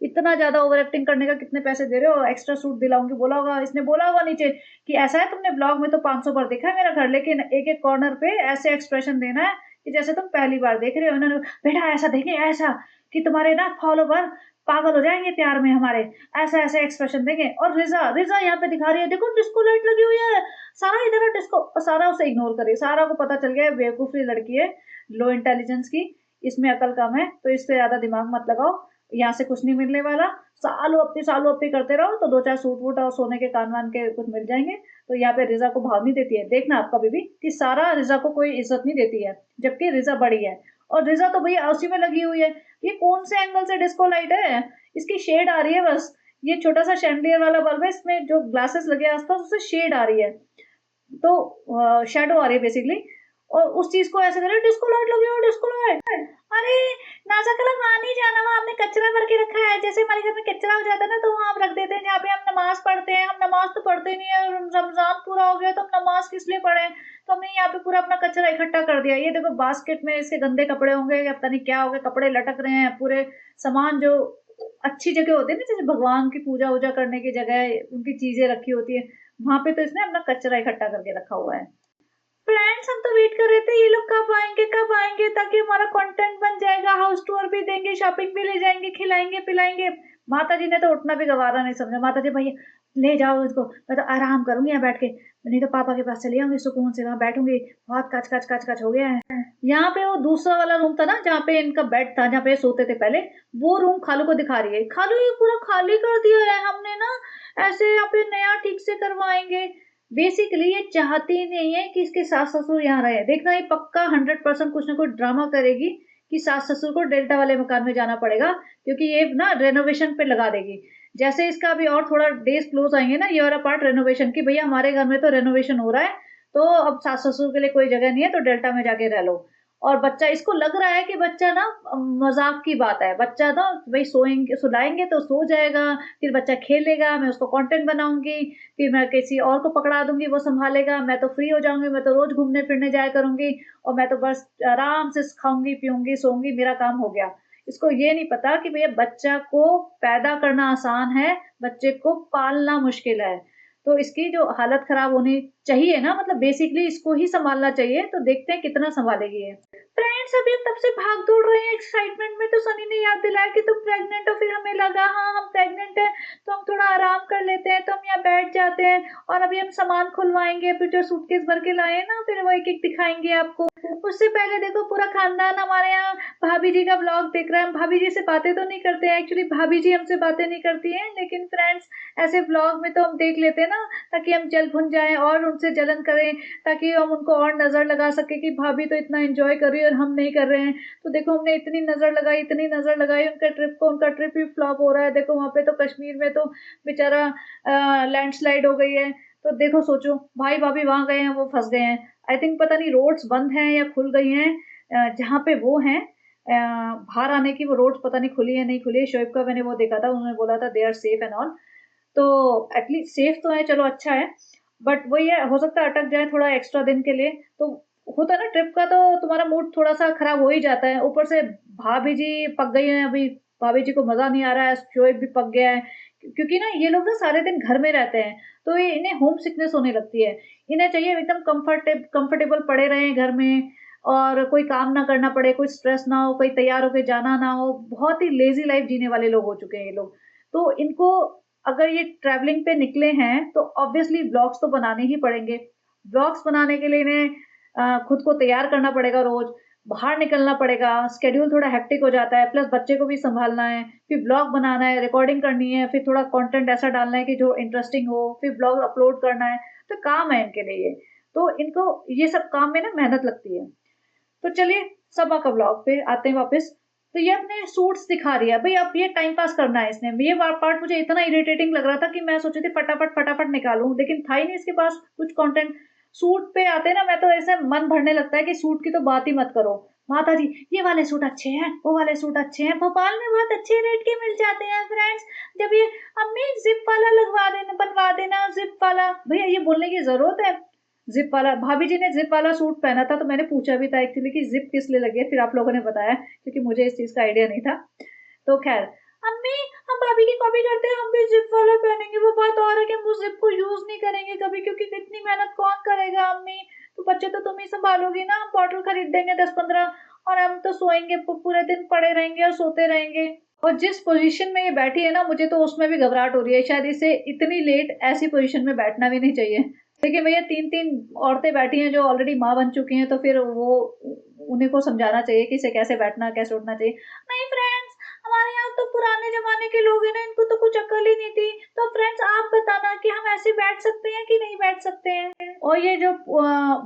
इतना ज्यादा ओवर एक्टिंग करने का कितने पैसे दे रहे हो, एक्स्ट्रा सूट दिलाऊंगी बोला होगा, इसने बोला होगा नीचे कि ऐसा है, तुमने ब्लॉग में तो 500 बार देखा है मेरा घर, लेकिन एक एक कॉर्नर पे ऐसे एक्सप्रेशन देना है कि जैसे तुम पहली बार देख रहे हो। उन्होंने बेटा ऐसा देखें, ऐसा कि तुम्हारे ना फॉलोवर पागल हो जाएंगे प्यार में हमारे, ऐसा ऐसे एक्सप्रेशन देंगे। और रिजा रिजा यहाँ पे दिखा रही है, देखो डिस्को लाइट लगी हुई है, सारा इधर डिस्को, और सारा उसे इग्नोर करे, सारा को पता चल गया बेवकूफी लड़की है, लो इंटेलिजेंस की, इसमें अकल कम है, तो इससे ज्यादा दिमाग मत लगाओ, यहाँ से कुछ नहीं मिलने वाला। सालू अपनी करते रहो तो दो चार सूट वूट और सोने के कान वान के कुछ मिल जाएंगे। तो यहाँ पे रिजा को भाव नहीं देती है, देखना आप कभी भी कि सारा रिजा को कोई इज्जत नहीं देती है, जबकि रिजा बड़ी है, और रिजा तो भैया उसी में लगी हुई है। ये कौन से एंगल से डिस्को लाइट है, इसकी शेड आ रही है बस, ये छोटा सा शैंडलियर वाला बल्ब है, इसमें जो ग्लासेस लगे आसपास उससे शेड आ रही है, तो शैडो आ रही है बेसिकली, और उस चीज को ऐसे करे डिस्को लाइट लगी हो, डिस्को लाइट। अरे नाजा कला वहां नहीं जाना, वहां हमने कचरा भर के रखा है, जैसे हमारे घर में कचरा हो जाता है ना, तो वहां हम रख देते हैं जहाँ पे हम नमाज पढ़ते हैं। हम नमाज तो पढ़ते नहीं है, रमजान पूरा हो गया तो हम नमाज किस लिए पढ़े, तो हमने यहाँ पे पूरा अपना कचरा इकट्ठा कर दिया। ये देखो बास्केट में इसके गंदे कपड़े होंगे या पता नहीं क्या हो गए, कपड़े लटक रहे हैं, पूरे सामान जो अच्छी जगह होती है ना, जैसे भगवान की पूजा वूजा करने की जगह उनकी चीजें रखी होती है, वहां पे तो इसने अपना कचरा इकट्ठा करके रखा हुआ है। फ्रेंड्स हम तो वेट कर रहे थे ये लोग कब आएंगे ताकि हमारा कंटेंट बन जाएगा, हाउस टूर भी देंगे, शॉपिंग भी ले जाएंगे, खिलाएंगे पिलाएंगे। माता जी ने तो उठना भी गवारा नहीं समझा, माता जी भैया ले जाओ इसको, मैं तो आराम करूंगी यहाँ बैठ के, नहीं तो पापा के पास चली जाऊंगी सुकून से, वहां बैठूंगी, बहुत कच कच कच कच हो गया है। यहाँ पे वो दूसरा वाला रूम था ना जहाँ पे इनका बेड था, जहाँ पे ये सोते थे पहले, वो रूम खालू को दिखा रही है। खालू ये पूरा खाली कर दिया है हमने ना, ऐसे यहाँ पे नया ठीक से करवाएंगे। बेसिकली ये चाहती ही नहीं है कि इसके सास ससुर यहाँ रहे। देखना ये पक्का 100% कुछ ना कुछ ड्रामा करेगी कि सास ससुर को डेल्टा वाले मकान में जाना पड़ेगा, क्योंकि ये ना रेनोवेशन पे लगा देगी। जैसे इसका अभी और थोड़ा डेज क्लोज आएंगे ना, ये वाला पार्ट रेनोवेशन की, भैया हमारे घर में तो रेनोवेशन हो रहा है, तो अब सास ससुर के लिए कोई जगह नहीं है, तो डेल्टा में जाके रह लो। और बच्चा, इसको लग रहा है कि बच्चा ना मजाक की बात है, बच्चा ना भाई सोएंगे सुलाएंगे तो सो जाएगा, फिर बच्चा खेलेगा, मैं उसको कंटेंट बनाऊंगी, फिर मैं किसी और को पकड़ा दूंगी वो संभालेगा, मैं तो फ्री हो जाऊंगी, मैं तो रोज घूमने फिरने जाया करूंगी, और मैं तो बस आराम से खाऊंगी पीऊंगी सोऊंगी, मेरा काम हो गया। इसको ये नहीं पता कि भैया बच्चा को पैदा करना आसान है, बच्चे को पालना मुश्किल है। तो इसकी जो हालत खराब होनी चाहिए ना, मतलब बेसिकली इसको ही संभालना चाहिए, तो देखते हैं कितना संभालेगी ये। फ्रेंड्स अभी हम तब से भाग दौड़ रहे हैं एक्साइटमेंट में, तो सनी ने याद दिलाया कि तुम प्रेग्नेंट हो, फिर हमें लगा हाँ हम प्रेग्नेंट हैं, तो हम थोड़ा आराम कर लेते हैं, तो हम यहाँ बैठ जाते हैं, और अभी हम सामान खुलवाएंगे, फिर जो सूटकेस भर के लाए ना फिर वो एक एक दिखाएंगे आपको। उससे पहले देखो पूरा खानदान हमारे यहाँ भाभी जी का ब्लॉग देख रहा है। हम भाभी जी से बातें तो नहीं करते हैं, एक्चुअली भाभी जी हमसे बातें नहीं करती हैं, लेकिन फ्रेंड्स ऐसे ब्लॉग में तो हम देख लेते हैं ना, ताकि हम जल भुन जाएं और उनसे जलन करें, ताकि हम उनको और नजर लगा सके कि भाभी तो इतना एंजॉय कर रही है और हम नहीं कर रहे हैं। तो देखो हमने इतनी नजर लगाई, इतनी नजर लगाई उनके ट्रिप को, उनका ट्रिप भी फ्लॉप हो रहा है। देखो वहां पे तो कश्मीर में तो बेचारा लैंडस्लाइड हो गई है, तो देखो सोचो भाई भाभी वहां गए हैं, वो फंस गए हैं। आई थिंक पता नहीं रोड्स बंद हैं या खुल गई हैं, जहाँ पे वो हैं बाहर आने की, वो रोड्स पता नहीं खुली है नहीं खुली है। शोएब का मैंने वो देखा था, उन्होंने बोला था they are safe and all, तो एटलीस्ट सेफ तो है, चलो अच्छा है। बट वही है, हो सकता है अटक जाए थोड़ा एक्स्ट्रा दिन के लिए, तो होता है ना ट्रिप का तो तुम्हारा मूड थोड़ा सा खराब हो ही जाता है। ऊपर से भाभी जी पक गई हैं अभी, भाभी जी को मजा नहीं आ रहा है, शोएब भी पक गया है, क्योंकि ना ये लोग ना सारे दिन घर में रहते हैं, तो ये इन्हें होम सिकनेस होने लगती है। इन्हें चाहिए एकदम कंफर्टेबल पड़े रहें घर में, और कोई काम ना करना पड़े, कोई स्ट्रेस ना हो, कोई तैयार होकर जाना ना हो। बहुत ही लेजी लाइफ जीने वाले लोग हो चुके हैं ये लोग। तो इनको अगर ये ट्रैवलिंग पे निकले हैं तो ऑब्वियसली ब्लॉग्स तो बनाने ही पड़ेंगे। ब्लॉग्स बनाने के लिए इन्हें खुद को तैयार करना पड़ेगा रोज। बाहर निकलना पड़ेगा, शेड्यूल थोड़ा हेक्टिक हो जाता है, प्लस बच्चे को भी सँभालना है, फिर ब्लॉग बनाना है, रिकॉर्डिंग करनी है, फिर थोड़ा कंटेंट ऐसा डालना है कि जो इंटरेस्टिंग हो, फिर ब्लॉग अपलोड करना है, तो काम है इनके लिए ये। तो इनको ये सब काम में ना मेहनत लगती है। तो चलिए सबा का ब्लॉग पे आते हैं वापस। तो ये अपने सूट्स दिखा रही है, भई अब ये टाइम पास करना है इसने। ये पार्ट मुझे इतना इरिटेटिंग लग रहा था कि मैं सोच रही थी फटाफट निकालूँ, लेकिन था ही नहीं इसके पास कुछ कंटेंट। सूट पे आते हैं ना, मैं तो ऐसे मन भरने लगता है कि सूट की तो बात ही मत करो। माता जी, ये वाले सूट अच्छे हैं, वो वाले सूट अच्छे हैं, भोपाल में बहुत अच्छे रेट के मिल जाते हैं फ्रेंड्स। जब ये अम्मी जिप वाला लगवा देना, बनवा देना जिप वाला। भैया ये बोलने की ज़रूरत है? जिप वाला, भाभी जी ने जिप वाला सूट पहना था तो मैंने पूछा भी था एक्चुअली कि जिप किस लिए लगी है, फिर आप लोगों ने बताया क्योंकि मुझे इस चीज़ का आइडिया नहीं था। तो खैर, अम्मी हम भाभी की कॉपी करते हैं, हम भी जिप वाला पहनेंगे। वो बात और है कि हम उस जिप को यूज़ नहीं करेंगे कभी, क्योंकि इतनी मेहनत कौन करेगा अम्मी? तो बच्चे तो तुम ही सँभालोगी ना, हम बॉटल खरीद देंगे 10-15 और हम तो सोएँगे, पूरे दिन पड़े रहेंगे और सोते रहेंगे। और जिस पोज़ीशन में ये बैठी है ना, मुझे तो उसमें भी घबराहट हो रही है। शायद इसे इतनी लेट ऐसी पोज़ीशन में बैठना भी नहीं चाहिए। देखिए भैया 3-3 औरतें बैठी हैं जो ऑलरेडी माँ बन चुकी हैं, तो फिर वो उन्हीं को समझाना चाहिए कि इसे कैसे बैठना, कैसे उठना चाहिए। नहीं फ्रेंड्स, हमारे यहाँ तो पुराने ज़माने के लोग हैं ना, इनको तो कुछ अकल ही नहीं थी। तो फ्रेंड्स आप बताना कि हम ऐसे बैठ सकते हैं कि नहीं बैठ सकते हैं? और ये जो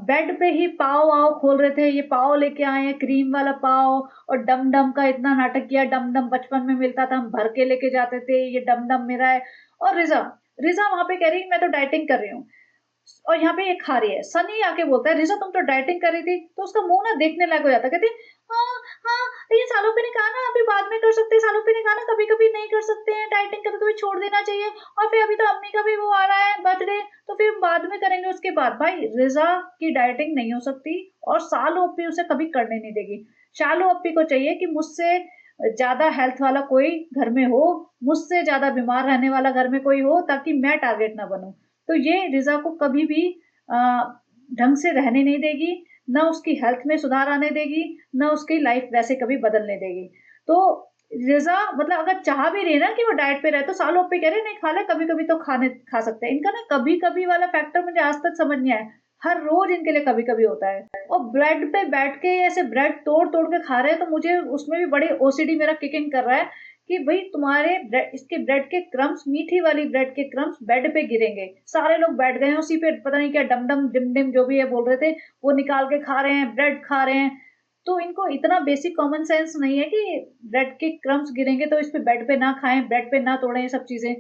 बेड पे ही पाव-वाव खोल रहे थे, ये पाव लेके आए हैं, क्रीम वाला पाव। और डम-डम का इतना नाटक किया, डम-डम बचपन में मिलता था, हम भर के लेके जाते थे, ये डम-डम मेरा है। और रिज़ा, रिज़ा वहाँ पे कह रही है मैं तो डाइटिंग कर रही हूँ। और यहाँ पे ये खा रही है। सनी आके बोलता है, "रिज़ा तुम तो डाइटिंग कर रही थी।" तो उसका मुँह ना देखने लायक हो जाता है। कहती है, "हाँ, हाँ, ये सालोपी ने कहा ना अभी बाद में कर सकते हैं, सालोपी ने कहा ना कभी-कभी नहीं कर सकते हैं, डाइटिंग कभी-कभी छोड़ देना चाहिए। और फिर अभी तो अम्मी का भी वो आ रहा है बर्थडे, तो फिर बाद में करेंगे उसके बाद।" भाई रिज़ा की डाइटिंग नहीं हो सकती और सालू अप्पी उसे कभी करने नहीं देगी। शालू अप्पी को चाहिए कि मुझसे ज़्यादा हेल्थ वाला कोई घर में हो, मुझसे ज़्यादा बीमार रहने वाला घर में कोई हो, ताकि मैं टारगेट ना बनूँ। तो ये रिज़ा को कभी भी अ, ढंग से रहने नहीं देगी, ना उसकी हेल्थ में सुधार आने देगी, ना उसकी लाइफ वैसे कभी बदलने देगी। तो रिज़ा मतलब अगर चाह भी रही है ना कि वो डाइट पे रहे, तो सालों पे कह रहे नहीं खा ले, कभी-कभी तो खा सकते हैं। इनका ना कभी-कभी वाला फैक्टर मुझे आज तक समझ नहीं आया। हर रोज़ इनके लिए कभी-कभी होता है। और ब्रेड पे बैठ के ऐसे ब्रेड तोड़-तोड़ के खा रहे हैं, तो मुझे उसमें भी बड़ी ओसीडी मेरा किक इन कर रहा है कि भई तुम्हारे इसके ब्रेड के क्रम्स, मीठी वाली ब्रेड के क्रम्स बेड पे गिरेंगे। सारे लोग बैठ गए हैं उसी पे, पता नहीं क्या डम-डम, डिम-डिम जो भी है बोल रहे थे, वो निकाल के खा रहे हैं, ब्रेड खा रहे हैं। तो इनको इतना बेसिक कॉमन सेंस नहीं है कि ब्रेड के क्रम्स गिरेंगे तो इस पे बेड पे ना खाएँ, ब्रेड पे ना तोड़ें, ये सब चीज़ें।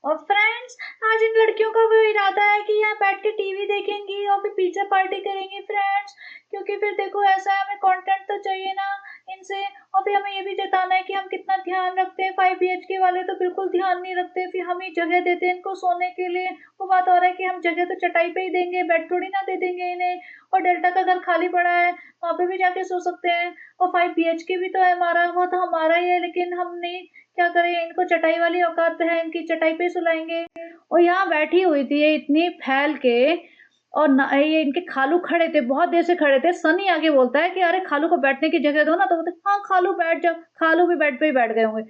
और फ्रेंड्स, आज इन लड़कियों का वो इरादा है कि यहाँ बैठ के टीवी देखेंगी और फिर पिज़्ज़ा पार्टी करेंगी फ्रेंड्स, क्योंकि फिर देखो ऐसा है, हमें कंटेंट तो चाहिए ना इनसे। और फिर हमें ये भी जताना है कि हम कितना ध्यान रखते हैं। 5 बीएचके वाले तो बिल्कुल ध्यान नहीं रखते, फिर हम ही जगह देते हैं इनको सोने के लिए। वो बात और है कि हम जगह तो चटाई पे ही देंगे, बेड थोड़ी ना दे देंगे इन्हें। और डेल्टा का घर खाली पड़ा है, वहाँ पे भी जाके सो सकते हैं। और 5 बीएचके भी तो है हमारा, वो तो हमारा ही है, लेकिन हम नहीं, क्या करें, इनको चटाई वाली औकात है, इनकी चटाई पे सुलाएँगे। और यहाँ बैठी हुई थी ये इतनी फैल के, और ना ये इनके खालू खड़े थे, बहुत देर से खड़े थे। सनी आगे बोलता है कि अरे खालू को बैठने की जगह दो ना, तो बोलते हाँ खालू बैठ जाओ। खालू भी बेड पे ही बैठ गए होंगे।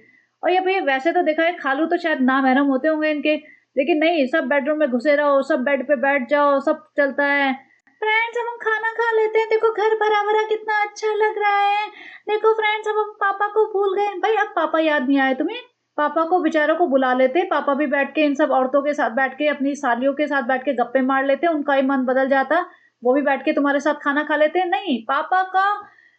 और ये भैया वैसे तो देखा है खालू तो शायद नामहरम होते होंगे इनके, लेकिन नहीं, सब बेडरूम में घुसे रहो, सब बेड पे बैठ जाओ, सब चलता है। फ्रेंड्स अब हम खाना खा लेते हैं, देखो घर भरा-भरा कितना अच्छा लग रहा है। देखो फ्रेंड्स अब हम पापा को भूल गए। भाई अब पापा याद नहीं आए तुम्हें? पापा को बेचारों को बुला लेते, पापा भी बैठ के इन सब औरतों के साथ बैठ के, अपनी सालियों के साथ बैठ के गप्पे मार लेते, उनका ही मन बदल जाता, वो भी बैठ के तुम्हारे साथ खाना खा लेते। नहीं, पापा का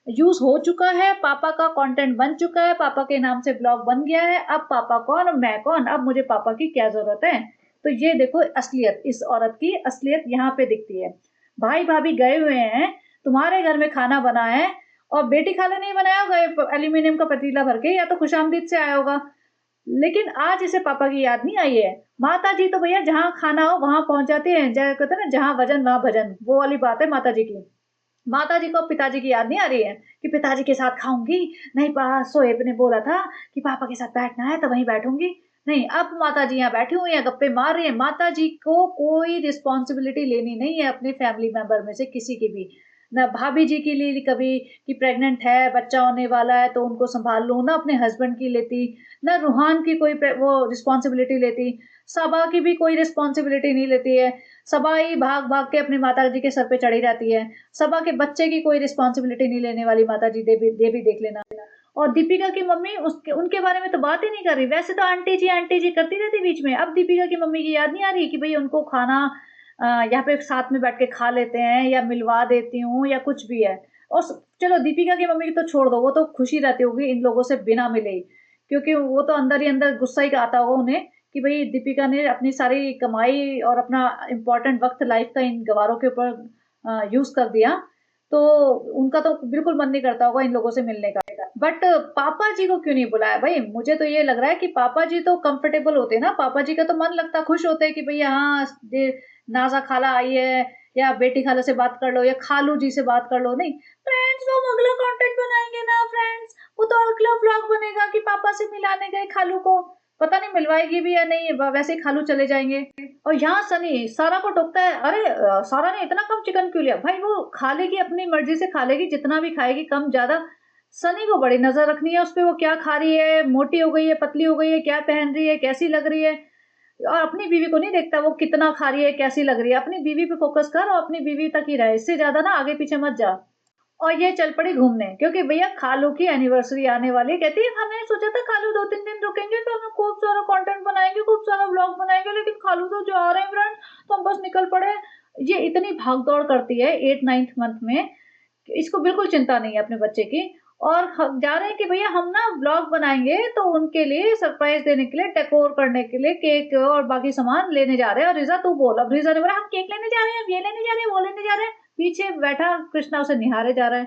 यूज़ हो चुका है, पापा का कंटेंट बन चुका है, पापा के नाम से ब्लॉग बन गया है, अब पापा कौन और मैं कौन, अब मुझे पापा की क्या ज़रूरत है? तो ये देखो असलियत, इस औरत की असलियत यहाँ पे दिखती है। भाई-भाभी गए हुए हैं, तुम्हारे घर में खाना बना है और बेटी खाने नहीं बनाया होगा ये एल्यूमीनियम का पतीला भर के, या तो खुशामदीद से आया होगा। लेकिन आज इसे पापा की याद नहीं आई है। माताजी तो भैया जहाँ खाना हो वहाँ पहुँच जाती हैं। कहते हैं ना, जहाँ वजन वहाँ भजन, वो वाली बात है माताजी की। माताजी को पिताजी की याद नहीं आ रही है कि पिताजी के साथ खाऊँगी, नहीं शोएब ने बोला था कि पापा के साथ बैठना है तो वहीं बैठूँगी। नहीं, अब माताजी यहाँ बैठी हुई हैं, गप्पे मार रही हैं। माताजी को कोई रिस्पॉन्सिबिलिटी लेनी नहीं है अपने फैमिली मेंबर में से किसी की भी। ना भाभी जी के लिए कभी कि प्रेग्नेंट है, बच्चा होने वाला है तो उनको सँभाल लूँ, ना अपने हस्बैंड की लेती, ना रूहान की कोई वो रिस्पॉन्सिबिलिटी लेती। सबा की भी कोई रिस्पॉन्सिबिलिटी नहीं लेती है, सबा ही भाग भाग के अपनी माता जी के सर पे चढ़ी रहती है, सबा के बच्चे की कोई रिस्पॉन्सिबिलिटी नहीं लेने वाली माता जी, दे भी देख लेना। और दीपिका की मम्मी उसके उनके बारे में तो बात ही नहीं कर रही, वैसे तो आंटी जी करती रहती बीच में, अब दीपिका की मम्मी की याद नहीं आ रही कि भाई उनको खाना यहाँ पे साथ में बैठ के खा लेते हैं, या मिलवा देती हूँ, या कुछ भी है। और चलो दीपिका की मम्मी की तो छोड़ दो, वो तो खुशी रहती होगी इन लोगों से बिना मिले ही, क्योंकि वो तो अंदर ही अंदर गुस्सा ही आता होगा उन्हें कि भाई दीपिका ने अपनी सारी कमाई और अपना इम्पोर्टेंट वक्त लाइफ का इन गवारों के ऊपर यूज कर दिया, तो उनका तो बिल्कुल मन नहीं करता होगा इन लोगों से मिलने का। बट पापा जी को क्यों नहीं बुलाया भाई? मुझे तो ये लग रहा है कि पापा जी तो कंफर्टेबल होते हैं ना, पापा जी का तो मन लगता, खुश होते हैं कि भैया हाँ नाजा खाला आई है, या बेटी खाला से बात कर लो, या खालू जी से बात कर लो। नहीं फ्रेंड्स, वो अगला कंटेंट बनाएंगे ना फ्रेंड्स, वो तो अगला व्लॉग बनेगा कि पापा से मिलाने गए खालू को, पता नहीं मिलवाएगी भी या नहीं, वैसे ही खालू चले जाएंगे। और यहाँ सनी सारा को टोकता है, अरे सारा ने इतना कम चिकन क्यों लिया? भाई वो खा लेगी, अपनी मर्जी से खा लेगी, जितना भी खाएगी, कम ज्यादा। सनी को बड़ी नजर रखनी है उस पर, वो क्या खा रही है, मोटी हो गई है, पतली हो गई है, क्या पहन रही है, कैसी लग रही है। और अपनी बीवी को नहीं देखता वो कितना खा रही है, कैसी लग रही है। अपनी बीवी पे फोकस कर और अपनी बीवी तक ही रहे, इससे ज्यादा ना आगे पीछे मत जा। और ये चल पड़ी घूमने, क्योंकि भैया खालू की एनिवर्सरी आने वाली है। कहती है हमने सोचा था खालू 2-3 दिन रुकेंगे तो हम खूब सारा कंटेंट बनाएंगे, खूब सारा व्लॉग बनाएंगे, लेकिन खालू तो जा रहे हैं फ्रेंड, तो हम बस निकल पड़े। ये इतनी भाग दौड़ करती है 8-9th मंथ में, इसको बिल्कुल चिंता नहीं है अपने बच्चे की। और जा रहे हैं कि भैया हम ना व्लॉग बनाएंगे, तो उनके लिए सरप्राइज देने के लिए, डेकोर करने के लिए केक और बाकी सामान लेने जा रहे हैं। और रिजा तू बोल, अब रिजा ने बोला हम केक लेने जा रहे हैं, ये लेने जा रहे हैं, वो लेने जा रहे हैं। पीछे बैठा कृष्णा उसे निहारे जा रहा है।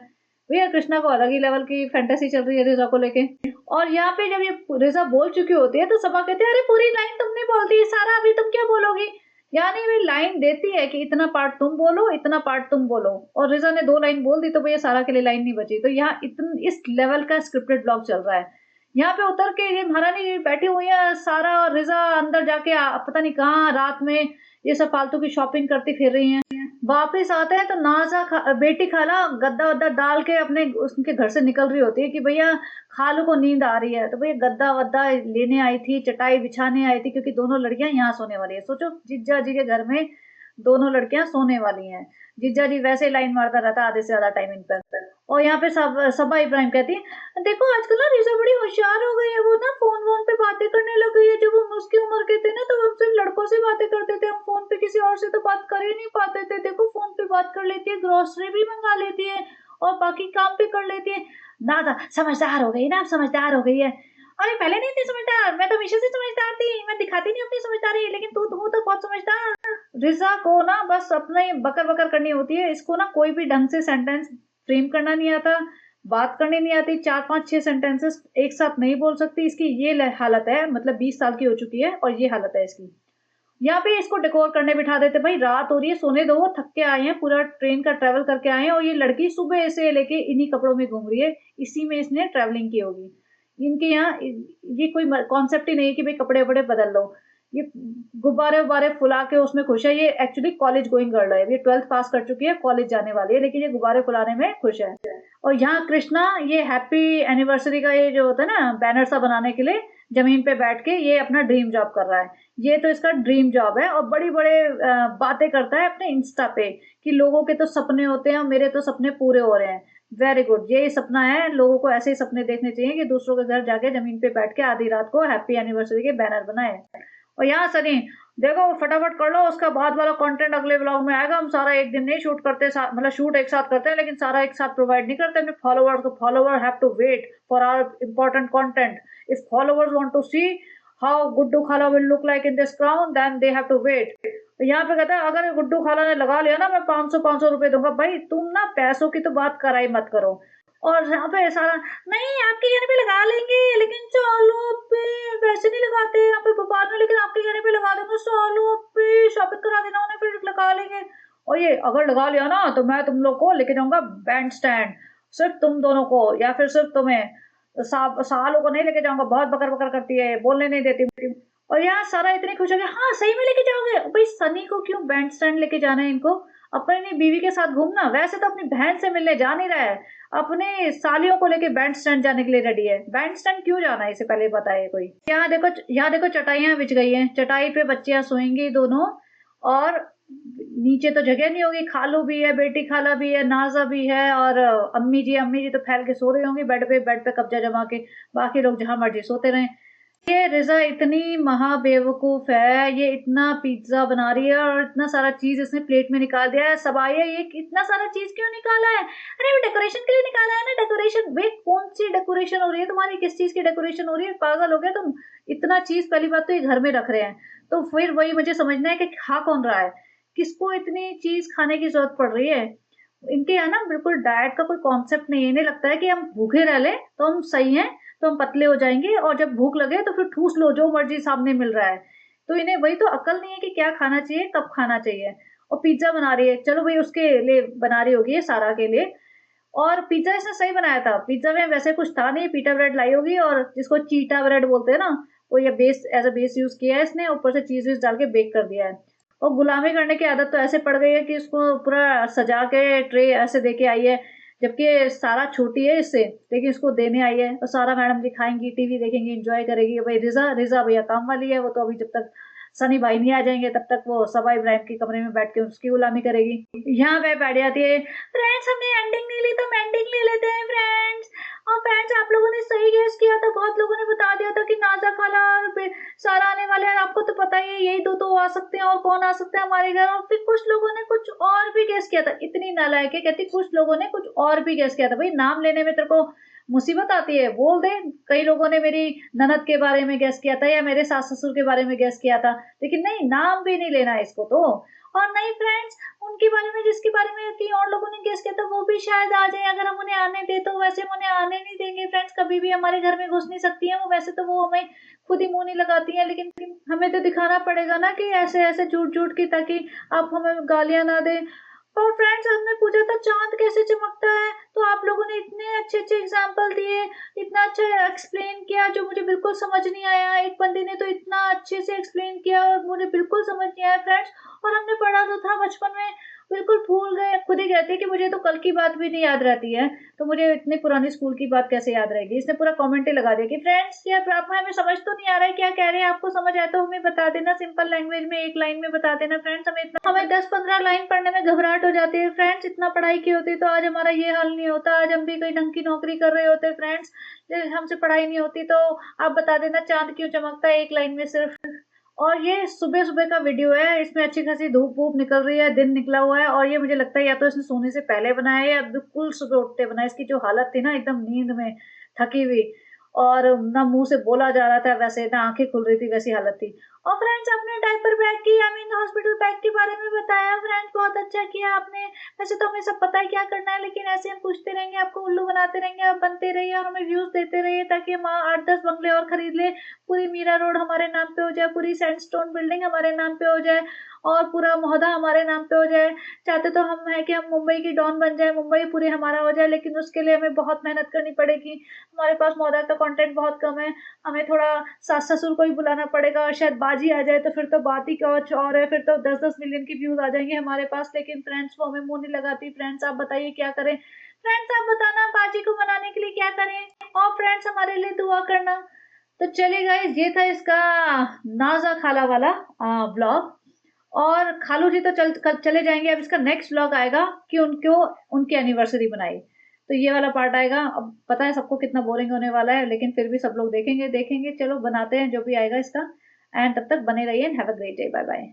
भैया कृष्णा को अलग ही लेवल की फैंटेसी चल रही है रिजा को लेके। और यहाँ पे जब ये रिजा बोल चुकी होती है तो सबा कहते हैं अरे पूरी लाइन तुमने बोल दी सारा, अभी तुम क्या बोलोगी? यानी वे लाइन देती है कि इतना पार्ट तुम बोलो, इतना पार्ट तुम बोलो, और रिजा ने 2 लाइन बोल दी तो भैया सारा के लिए लाइन नहीं बची। तो यहाँ इस लेवल का स्क्रिप्टेड ब्लॉग चल रहा है। यहाँ पे उतर के ये महारानी बैठी हुई है, सारा और रिजा अंदर जाके पता नहीं कहाँ रात में ये सब फालतू की शॉपिंग करती फिर रही हैं। वापिस आते हैं तो नाजा बेटी खाला गद्दा वद्दा डाल के अपने उसके घर से निकल रही होती है कि भैया खालू को नींद आ रही है, तो भैया गद्दा वद्दा लेने आई थी, चटाई बिछाने आई थी, क्योंकि दोनों लड़कियां यहाँ सोने वाली है। सोचो जिज्जा जी के घर में दोनों लड़कियां सोने वाली हैं। जिज्जा जी वैसे लाइन मारता रहता आधे से ज्यादा टाइम इन पर। और यहाँ पे सबा इब्राहिम कहती है देखो आजकल ना रिजा बड़ी होशियार हो गई है, वो ना फोन वोन पे बातें करने लग गई है। जब हम उसकी उम्र के थे ना तो हम सिर्फ लड़कों से बातें करते थे, हम फोन पे किसी और से तो बात कर ही नहीं पाते थे। देखो फोन पे बात कर लेती है, ग्रोसरी भी मंगा लेती है, और बाकी काम भी कर लेती है। ना था समझदार हो गई ना, अब समझदार हो गई है। अरे पहले नहीं थी समझदार, मैं तो हमेशा से समझदार थी, मैं दिखाती नहीं अपनी समझदारी, लेकिन तू तो बहुत समझदार। रिजा को ना बस अपने बकर बकर करनी होती है, इसको ना कोई भी ढंग से सेंटेंस फ्रेम करना नहीं आता, बात करनी नहीं आती, 4-5-6 सेंटेंसेस एक साथ नहीं बोल सकती। इसकी ये हालत है, मतलब 20 साल की हो चुकी है और ये हालत है इसकी। यहाँ पे इसको डेकोर करने बिठा देते, भाई रात हो रही है, सोने दो, वो थक के आए हैं, पूरा ट्रेन का ट्रेवल करके आए हैं, और ये लड़की सुबह से लेके इन्हीं कपड़ों में घूम रही है, इसी में इसने ट्रेवलिंग की होगी। इनके यहाँ ये कोई कॉन्सेप्ट ही नहीं है कि भाई कपड़े वपड़े बदल लो, ये गुब्बारे उब्बारे फुला के उसमें खुश है। ये एक्चुअली कॉलेज गोइंग गर्ल है, ये 12th पास कर चुकी है, कॉलेज जाने वाली है, लेकिन ये गुब्बारे फुलाने में खुश है। और यहाँ कृष्णा ये हैप्पी एनिवर्सरी का ये जो होता है ना बैनर सा बनाने के लिए जमीन पे बैठ के ये अपना ड्रीम जॉब कर रहा है। ये तो इसका ड्रीम जॉब है, और बड़ी बड़े बातें करता है अपने इंस्टा पे कि लोगों के तो सपने होते हैं और मेरे तो सपने पूरे हो रहे हैं। वेरी गुड, यही सपना है, लोगों को ऐसे ही सपने देखने चाहिए कि दूसरों के घर जाके जमीन पे बैठ के आधी रात को हैप्पी एनिवर्सरी के बैनर बनाए। और यहाँ सनी देखो फटाफट कर लो, उसका बाद वाला कंटेंट अगले व्लॉग में आएगा। हम सारा एक दिन नहीं शूट करते, मतलब शूट एक साथ करते हैं लेकिन सारा एक साथ प्रोवाइड नहीं करते अपने फॉलोअर्स को। Follower have to wait for our important content. If followers want to see how Guddu खाला will look like in this crown, then they have to wait. तो यहाँ पे कहता है अगर गुड्डू खाला ने लगा लिया ना मैं 500 रुपए दूंगा। भाई तुम ना पैसों की तो बात कराई मत करो। और यहाँ पे सारा नहीं आपके कहने पे लगा लेंगे, लेकिन चलो पे वैसे नहीं लगाते यहाँ पे बाद में, लेकिन आपके कहने पे लगा देंगे, चलो पे शॉपिंग करा देना उन्हें फिर लगा लेंगे। और ये अगर लगा लिया ना तो मैं तुम लोग को लेके जाऊंगा बैंड स्टैंड, सिर्फ तुम दोनों को या फिर सिर्फ तुम्हें, सालों को नहीं लेके जाऊंगा। बहुत बकर बकर करती है, बोलने नहीं देती। और यहाँ सारा इतनी खुश हो गया, हाँ सही में लेके जाओगे। भाई सनी को क्यों बैंड स्टैंड लेके जाना है इनको? अपनी बीवी के साथ घूमना, वैसे तो अपनी बहन से मिलने जा नहीं रहा है, अपने सालियों को लेके बैंड स्टैंड जाने के लिए रेडी है। बैंड स्टैंड क्यों जाना है, इसे पहले बताइए कोई। यहाँ देखो चटाइयां बिछ गई हैं, चटाई पे बच्चियां सोएंगी दोनों, और नीचे तो जगह नहीं होगी। खालू भी है, बेटी खाला भी है, नाजा भी है, और अम्मी जी तो फैल के सो रही होंगी बेड पे कब्जा जमा के, बाकी लोग जहां मर्जी सोते रहे। ये रिजा इतनी महाबेवकूफ है, ये इतना पिज्जा बना रही है और इतना सारा चीज इसने प्लेट में निकाल दिया है। सब आइए, ये इतना सारा चीज क्यों निकाला है? अरे वो डेकोरेशन के लिए निकाला है ना, डेकोरेशन। वे कौन सी डेकोरेशन हो रही है तुम्हारी? किस चीज की डेकोरेशन हो रही है? पागल हो गया तुम? इतना चीज पहली बात तो ये घर में रख रहे हैं, तो फिर वही मुझे समझना है कि खा कौन रहा है, किसको इतनी चीज खाने की जरूरत पड़ रही है। इनके यहाँ ना बिल्कुल डाइट का कोई कॉन्सेप्ट नहीं है। इन्हें लगता है कि हम भूखे रह ले तो हम सही हैं, तो हम पतले हो जाएंगे, और जब भूख लगे तो फिर ठूस लो जो मर्जी सामने मिल रहा है। तो इन्हें वही तो अकल नहीं है कि क्या खाना चाहिए, कब खाना चाहिए। और पिज्जा बना रही है, चलो भाई उसके लिए बना रही होगी, सारा के लिए। और पिज्जा इसने सही बनाया था, पिज्जा में वैसे कुछ था नहीं, पीटा ब्रेड लाई होगी, और जिसको चीटा ब्रेड बोलते हैं ना, वो ये base as a base use किया है इसने, ऊपर से चीज वीज डाल के बेक कर दिया है। और गुलामी करने की आदत तो ऐसे पड़ गई है कि उसको पूरा सजा के ट्रे ऐसे दे के आई है, जबकि सारा छोटी है इससे, लेकिन इसको देने आई है। और सारा मैडम जी खाएंगी, टीवी देखेंगी, एंजॉय करेगी। भाई रिजा रिजा भैया काम वाली है, वो तो अभी जब तक सनी भाई नहीं आ जाएंगे तब तक वो सबा इब्राहिम के कमरे में बैठ के उसकी गुलामी करेगी। यहाँ पे बैठ जाती है, फ्रेंड्स हमने एंडिंग नहीं ली तो एंडिंग ले लेते हैं फ्रेंड्स। और फ्रेंड्स आप लोगों ने सही गेस किया था, बहुत लोगों ने बता दिया था कि नाजा खाला और सारा आने वाले हैं। आपको तो पता ही है यही दो तो आ सकते हैं, और कौन आ सकते हैं हमारे घर। और फिर कुछ लोगों ने कुछ और भी गेस किया था। इतनी नालायक है, कहती कुछ लोगों ने कुछ और भी गेस किया था। भाई नाम लेने में तेरे को मुसीबत आती है, बोल दे। कई लोगों ने मेरी ननद के बारे में गेस किया था, या मेरे सास ससुर के बारे में गेस किया था, लेकिन नहीं, नाम भी नहीं लेना इसको तो। और नहीं फ्रेंड्स, उनके बारे में जिसके बारे में कई और लोगों ने गेस किया था वो भी शायद आ जाए, अगर हम उन्हें आने दे तो। वैसे हम उन्हें आने नहीं देंगे फ्रेंड्स, कभी भी हमारे घर में घुस नहीं सकती है वो। वैसे तो वो हमें खुद ही मुंह नहीं लगाती है, लेकिन हमें तो दिखाना पड़ेगा ना कि ऐसे ऐसे झूठ झूठ की, ताकि आप हमें गालियां ना दे। और फ्रेंड्स हमने पूछा था चांद कैसे चमकता है, तो आप लोगों ने इतने अच्छे अच्छे एग्जाम्पल दिए, इतना अच्छा एक्सप्लेन किया, जो मुझे बिल्कुल समझ नहीं आया। एक बंदे ने तो इतना अच्छे से एक्सप्लेन किया और मुझे बिल्कुल समझ नहीं आया फ्रेंड्स। और हमने पढ़ा तो था बचपन में, बिल्कुल भूल गए। खुद ही कहते हैं कि मुझे तो कल की बात भी नहीं याद रहती है, तो मुझे इतनी पुरानी स्कूल की बात कैसे याद रहेगी। इसने पूरा कमेंट ही लगा दिया कि फ्रेंड्स यार आप हमें समझ तो नहीं आ रहा है क्या कह रहे हैं, आपको समझ आया तो हमें बता देना, सिंपल लैंग्वेज में एक लाइन में बता देना फ्रेंड्स। हमें 10-15 लाइन पढ़ने में घबराहट हो जाती है फ्रेंड्स। इतना पढ़ाई की होती तो आज हमारा ये हाल नहीं होता, आज हम भी कोई ढंग की नौकरी कर रहे होते फ्रेंड्स। हमसे पढ़ाई नहीं होती तो आप बता देना चांद क्यों चमकता है, एक लाइन में सिर्फ। और ये सुबह सुबह का वीडियो है, इसमें अच्छी खासी धूप वूप निकल रही है, दिन निकला हुआ है, और ये मुझे लगता है या तो इसने सोने से पहले बनाया है या बिल्कुल सुबह उठते बनाया। इसकी जो हालत थी ना, एकदम नींद में थकी हुई, और ना मुंह से बोला जा रहा था वैसे, ना आंखें खुल रही थी, वैसी हालत थी। और फ्रेंड्स आपने डायपर बैग की, आई मीन हॉस्पिटल बैग के बारे में बताया फ्रेंड्स, बहुत अच्छा किया आपने। वैसे तो हमें सब पता है क्या करना है, लेकिन ऐसे हम पूछते रहेंगे, आपको उल्लू बनाते रहेंगे, आप बनते रहिए और हमें व्यूज देते रहिए, ताकि हम 8-10 बंगले और खरीद ले, पूरी मीरा रोड हमारे नाम पे हो जाए, पूरी सैंडस्टोन बिल्डिंग हमारे नाम पे हो जाए, और पूरा मोहल्ला हमारे नाम पे हो जाए। चाहते तो हम है कि हम मुंबई की डॉन बन जाए, मुंबई पूरी हमारा हो जाए, लेकिन उसके लिए हमें बहुत मेहनत करनी पड़ेगी। हमारे पास मोहल्ला का कंटेंट बहुत कम है, हमें थोड़ा सास ससुर को ही बुलाना पड़ेगा, और शायद बाजी आ जाए तो फिर तो बात ही कुछ और है, फिर तो 10-10 मिलियन की व्यूज आ जाएंगे हमारे पास। लेकिन फ्रेंड्स वो हमें मुंह नहीं लगाती। फ्रेंड्स आप बताइए क्या करें? फ्रेंड्स आप बताना बाजी को मनाने के लिए क्या करें, और फ्रेंड्स हमारे लिए दुआ करना। तो चलिए गाइस, ये था इसका नाजा खाला वाला ब्लॉग। और खालू जी तो चले जाएंगे, अब इसका नेक्स्ट व्लॉग आएगा कि उनको उनकी एनिवर्सरी बनाई, तो ये वाला पार्ट आएगा। अब पता है सबको कितना बोरिंग होने वाला है, लेकिन फिर भी सब लोग देखेंगे देखेंगे। चलो बनाते हैं जो भी आएगा इसका, एंड तब तक बने रहिए। Have a great day, bye bye.